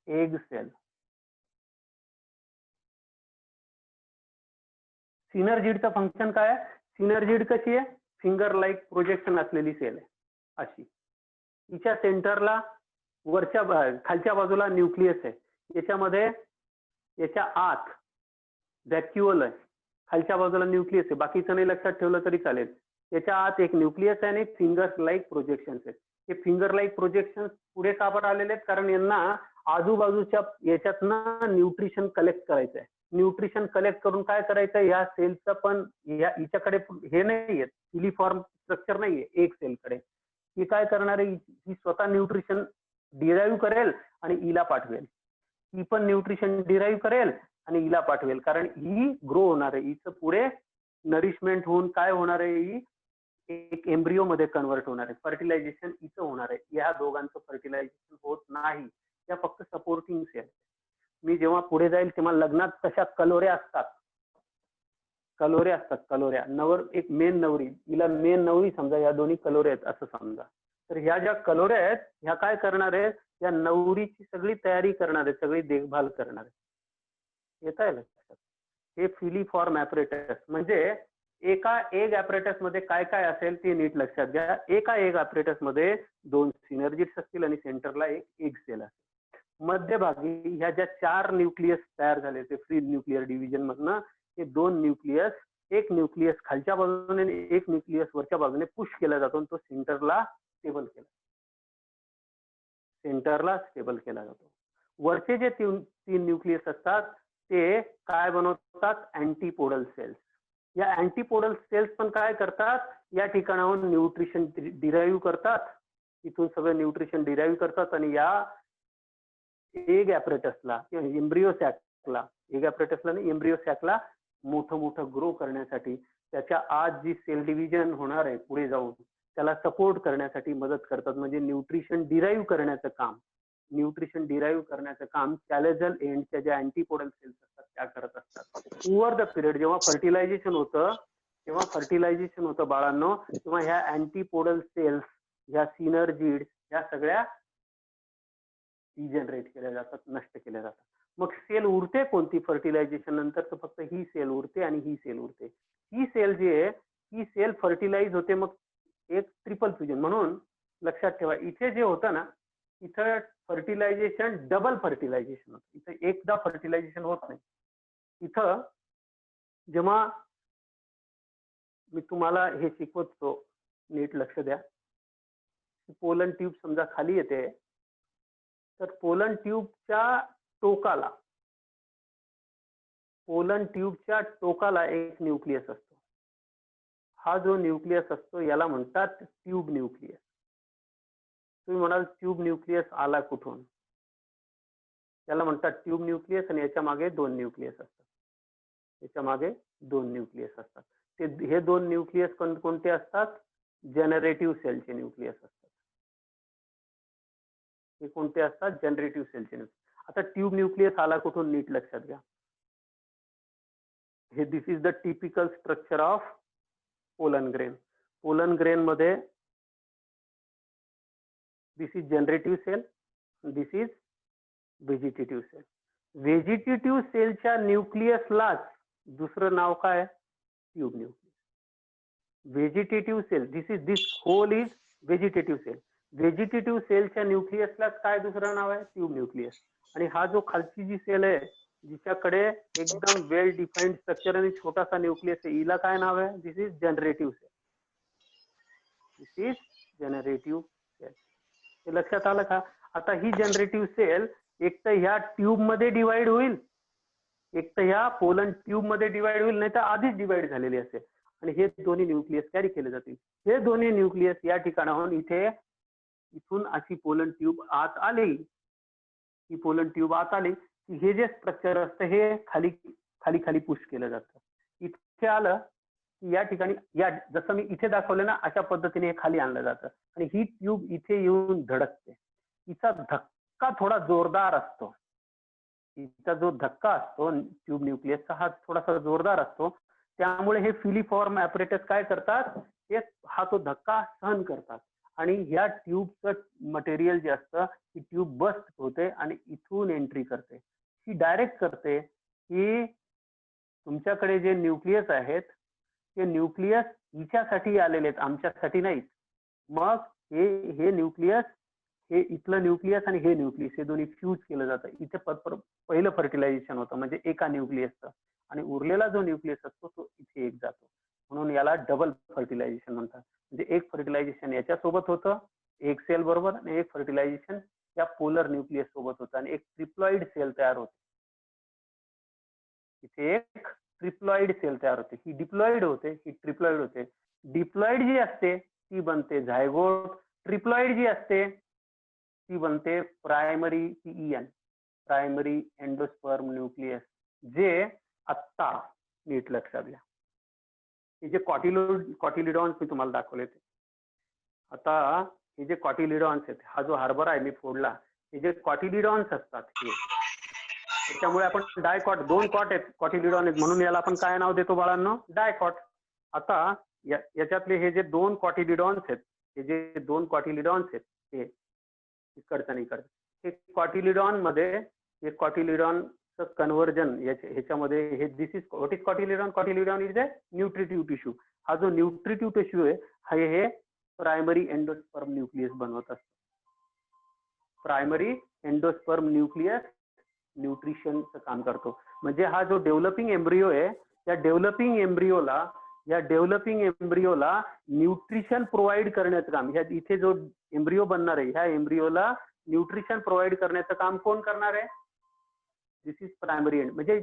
Speaker 1: egg cell. सिनर्जिडचं फंक्शन काय आहे, सिनर्जिड कशी आहे, फिंगर लाईक प्रोजेक्शन असलेली सेल आहे अशी. हिच्या सेंटरला वरच्या खालच्या बाजूला न्यूक्लियस आहे, याच्यामध्ये याच्या आत व्हॅक्युअल आहे, खालच्या बाजूला न्यूक्लियस आहे, बाकीचं नाही लक्षात ठेवलं तरी चालेल. याच्या आत एक न्यूक्लियस आहे आणि फिंगर लाईक प्रोजेक्शन्स आहेत. हे फिंगर लाईक प्रोजेक्शन्स पुढे का बरं आलेले आहेत, कारण यांना आजूबाजूच्या याच्यातनं न्यूट्रिशन कलेक्ट करायचं आहे. न्यूट्रिशन कलेक्ट करून काय करायचं, या सेलचं पण हिच्याकडे हे नाहीये, फिलीफॉर्म स्ट्रक्चर नाहीये एक सेलकडे. ही काय करणार आहे, ही स्वतः न्यूट्रिशन डिराईव्ह करेल आणि हिला पाठवेल. ही पण न्यूट्रिशन डिराईव्ह करेल आणि हिला पाठवेल, कारण ही ग्रो होणार आहे. हिचं पुढे नरिशमेंट होऊन काय होणार आहे, ही एक एम्ब्रिओ मध्ये कन्वर्ट होणार आहे. फर्टिलायझेशन इथं होणार आहे. या दोघांचं फर्टिलायझेशन होत नाही. त्या फक्त सपोर्टिंग सेल. मी जेव्हा पुढे जाईल तेव्हा लग्नात कशा कलोऱ्या असतात, कलोऱ्या. एक मेन नवरी, हिला मेन नवरी समजा, या दोन्ही कलोऱ्या आहेत असं समजा. तर ह्या ज्या कलोऱ्या आहेत ह्या काय करणार आहेत, या नवरीची सगळी तयारी करणार आहेत, सगळी देखभाल करणार आहेत. येत आहे लक्षात? हे फिलीफॉर्म ॲपरेटस म्हणजे एका एग ॲपरेटस मध्ये काय काय असेल ते नीट लक्षात घ्या. एका एग ॲपरेटस मध्ये 2 सिनर्जिड्स असतील आणि सेंटरला एक एग सेल असेल. मध्यभागी ह्या ज्या 4 न्यूक्लियस तयार झाले ते फ्री न्यूक्लिअर डिव्हिजन मधनं, हे 2 न्यूक्लियस, एक न्यूक्लियस खालच्या बाजूने आणि एक न्यूक्लियस वरच्या बाजूने पुश केला जातो आणि तो सेंटरला स्टेबल केला जातो. वरचे जे 3 न्यूक्लियस असतात ते काय बनवतात, अँटीपोडल सेल्स. या अँटीपोडल सेल्स पण काय करतात, या ठिकाणाहून न्यूट्रिशन डिराईव्ह करतात, इथून सगळं न्यूट्रिशन डिराईव्ह करतात आणि या एग ॲपरेटसला किंवा एम्ब्रिओ सॅकला, एग ॲपरेटसला नाही एम्ब्रिओ सॅकला मोठं ग्रो करण्यासाठी, त्याच्या आज जी सेल डिव्हिजन होणार आहे पुढे जाऊन त्याला सपोर्ट करण्यासाठी मदत करतात. म्हणजे न्यूट्रिशन डिराईव्ह करण्याचं काम कॅलेजल एंडच्या ज्या अँटीपोडल सेल्स असतात त्या करत असतात. ओव्हर द पिरियड जेव्हा फर्टिलायझेशन होतं बाळांनो, तेव्हा ह्या अँटीपोडल सेल्स, ह्या सिनर्जिड्स, ह्या सगळ्या डिजनरेट केल्या जातात, नष्ट केल्या जातात. मग सेल उरते कोणती फर्टिलायझेशन नंतर, तर फक्त ही सेल उरते आणि ही सेल उरते. ही सेल जी आहे ही सेल फर्टिलाइज होते, मग एक ट्रिपल फ्युजन. म्हणून लक्षात ठेवा, इथे जे होतं ना, इथं फर्टिलायझेशन डबल फर्टिलायझेशन होतं. इथं एकदा फर्टिलायझेशन होत नाही. इथं जेव्हा मी तुम्हाला हे शिकवतो नीट लक्ष द्या. पोलन ट्यूब समजा खाली येते, तर पोलन ट्यूबच्या टोकाला एक न्यूक्लियस असतो. हा जो न्यूक्लियस असतो याला म्हणतात ट्यूब न्यूक्लियस. तुम्ही म्हणाल ट्यूब न्यूक्लियस आला कुठून? याला म्हणतात ट्यूब न्यूक्लियस आणि याच्या मागे 2 न्यूक्लियस असतात. हे 2 न्यूक्लियस कोणते असतात? जनरेटिव्ह सेलचे न्यूक्लियस असतात. हे कोणते असतात? जनरेटिव्ह सेलचे न्यूक्लियस. आता ट्यूब न्यूक्लियस आला कुठून नीट लक्षात घ्या. हे this is the typical structure of pollen grain. Pollen grain मध्ये this is generative cell, this is vegetative cell. Vegetative सेलच्या न्यूक्लियसलाच दुसरं नाव काय? Tube nucleus. Vegetative cell, this whole is vegetative cell. Vegetative सेलच्या न्यूक्लियसला काय दुसरं नाव आहे? Tube nucleus. आणि हा जो खालची जी सेल आहे जिच्याकडे एकदम वेल डिफाईन्ड स्ट्रक्चर आणि छोटासा न्यूक्लियस आहे, हिला काय नाव आहे? दिस इज जनरेटिव्ह सेल. हे लक्षात आलं का? आता ही जनरेटिव्ह सेल एक तर ह्या ट्यूब मध्ये डिवाइड होईल, एक तर ह्या पोलन ट्यूब मध्ये डिवाइड होईल, नाही तर आधीच डिवाइड झालेली असेल आणि हे दोन्ही न्यूक्लियस कॅरी केले जातील. हे दोन्ही न्यूक्लियस या ठिकाणाहून इथून अशी पोलन ट्यूब आत आली, ही पोलन ट्यूब आत आली की हे जे स्ट्रक्चर असतं हे खाली पुश केलं जातं. इथे आलं की या ठिकाणी जसं मी इथे दाखवलं ना अशा पद्धतीने हे खाली आणलं जातं आणि ही ट्यूब इथे येऊन धडकते. हिचा धक्का थोडा जोरदार असतो. हिचा जो धक्का असतो ट्यूब न्यूक्लियसचा हा थोडासा जोरदार असतो. त्यामुळे हे फिलीफॉर्म ॲपरेटस काय करतात, हा तो धक्का सहन करतात आणि ह्या ट्यूबचं मटेरियल जे असतं ही ट्यूब बस्ट होते आणि इथून एंट्री करते. ही डायरेक्ट करते की तुमच्याकडे जे न्यूक्लियस आहेत ते न्यूक्लियस हिच्यासाठी आलेले आहेत, आमच्यासाठी नाहीत. मग हे न्यूक्लियस, हे इथलं न्यूक्लियस आणि हे न्यूक्लियस हे दोन्ही फ्यूज केलं जातं. इथे पहिलं फर्टिलायझेशन होतं म्हणजे एका न्यूक्लियसचं आणि उरलेला जो न्यूक्लियस असतो तो इथे एक जातो. म्हणून याला डबल फर्टिलायझेशन म्हणतात. म्हणजे एक फर्टिलायझेशन याच्यासोबत होतं एक सेल बरोबर आणि एक फर्टिलायझेशन या पोलर न्यूक्लियस सोबत होतं आणि एक ट्रिप्लॉइड सेल तयार होते. इथे एक ट्रिप्लॉइड सेल तयार होते. ही डिप्लॉइड होते, ही ट्रिप्लॉइड होते. डिप्लॉइड जी असते ती बनते झायगोट. ट्रिप्लॉइड जी असते ती बनते primary PEN, primary endosperm nucleus, जे आत्ता नीट लक्षात घ्या हे जे कॉटिलिडॉन्स मी तुम्हाला दाखवले ते. आता हे जे कॉटिलिडॉन्स आहेत, हा जो हरभरा आहे मी फोडला, हे जे कॉटिलिडॉन्स असतात हे, त्याच्यामुळे आपण डायकॉट, 2 कॉट आहेत कॉटिलिडॉन आहेत म्हणून याला आपण काय नाव देतो बाळांनो? डायकॉट. आता याच्यातले हे जे 2 कॉटिलिडॉन्स आहेत, हे जे 2 कॉटिलिडॉन्स आहेत, हे इकडचं आणि इकडचं, हे कॉटिलिडॉन मध्ये, हे कॉटिलिडॉनचं कन्व्हर्जन ह्याच्यामध्ये, हे this is what is cotyledon? Cotyledon is a nutritive tissue. हा जो न्यूट्रिटिव्ह टिश्यू आहे, हे प्रायमरी एंडोस्पर्म न्यूक्लियस बनवत असतो. प्रायमरी एंडोस्पर्म न्यूक्लियस न्यूट्रिशनचं काम करतो. म्हणजे हा जो डेव्हलपिंग एम्ब्रिओ आहे, या डेव्हलपिंग एम्ब्रिओला न्यूट्रिशन प्रोव्हाइड करण्याचं काम, ह्या इथे जो एम्ब्रिओ बनणार आहे, ह्या एम्ब्रिओला न्यूट्रिशन प्रोव्हाइड करण्याचं काम कोण करणार आहे? दिस इज प्रायमरी एंड. म्हणजे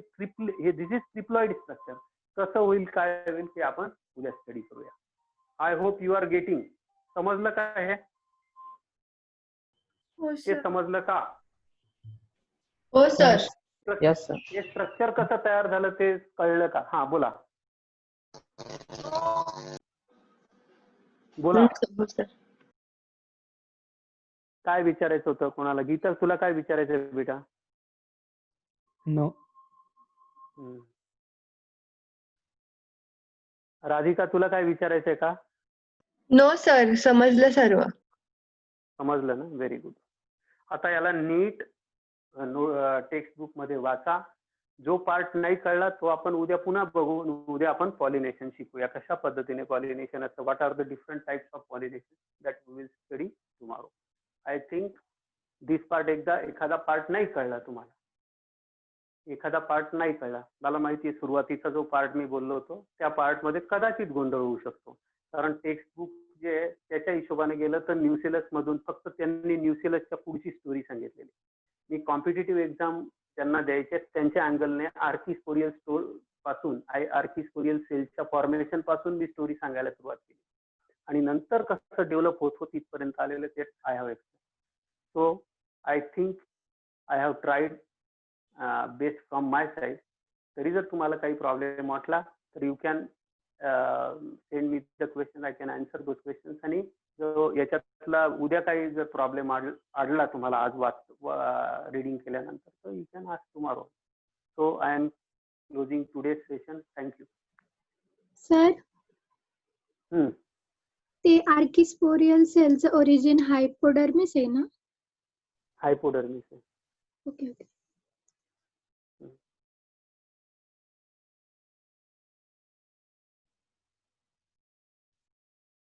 Speaker 1: दिस इज ट्रिप्लॉइड स्ट्रक्चर. कसं होईल, काय होईल ते आपण उद्या स्टडी करूया. I hope you are getting. समजलं का हे? हे समजलं का?
Speaker 2: हो सर.
Speaker 6: Yes sir.
Speaker 1: हे स्ट्रक्चर कसं तयार झालं ते कळलं का? हा बोला बोला. काय विचारायचं होतं कोणाला? गीता, तुला काय विचारायचं बेटा?
Speaker 3: नो.
Speaker 1: राधिका, तुला काय विचारायचंय का?
Speaker 2: नो सर, समजलं सर्व.
Speaker 1: समजलं ना? Very good. आता याला नीट टेक्स्ट बुक मध्ये वाचा. जो पार्ट नाही कळला तो आपण उद्या पुन्हा बघू. उद्या आपण पॉलिनेशन शिकूया, कशा पद्धतीने पॉलिनेशन असतं, what are the different types of pollination, that we will study tomorrow. I think this part, एखादा पार्ट नाही कळला तुम्हाला, एखादा पार्ट नाही कळला, मला माहिती आहे सुरुवातीचा जो पार्ट मी बोललो होतो त्या पार्ट मध्ये कदाचित गोंधळ होऊ शकतो. कारण टेक्स्ट बुक जे त्याच्या हिशोबाने गेलं तर न्यूसेलस मधून फक्त त्यांनी न्यूसेलसच्या पुढची स्टोरी सांगितलेली. मी कॉम्पिटिटिव्ह एक्झाम ज्यांना द्यायचे त्यांच्या अँगलने आर्किस्पोरियल पासून, आर्किस्पोरियल सेलच्या फॉर्मेशन पासून मी स्टोरी सांगायला सुरुवात केली आणि नंतर कसं डेव्हलप होत तिथपर्यंत आलेलं ते I have explain. So I think I have tried best from my side. तरी जर तुम्हाला काही प्रॉब्लेम वाटला तर you can send me the question, I can answer those questions. आणि जो याच्यातला उद्या काही जर प्रॉब्लेम आढळला तुम्हाला आज रीडिंग केल्यानंतर, तर you can ask tomorrow. So I am closing today's session. Thank you.
Speaker 5: Sir, ते आर्किस्पोरियल सेलचं ओरिजिन हायपोडर्मिस आहे ना?
Speaker 1: हायपोडर्मिस आहे.
Speaker 5: Okay okay.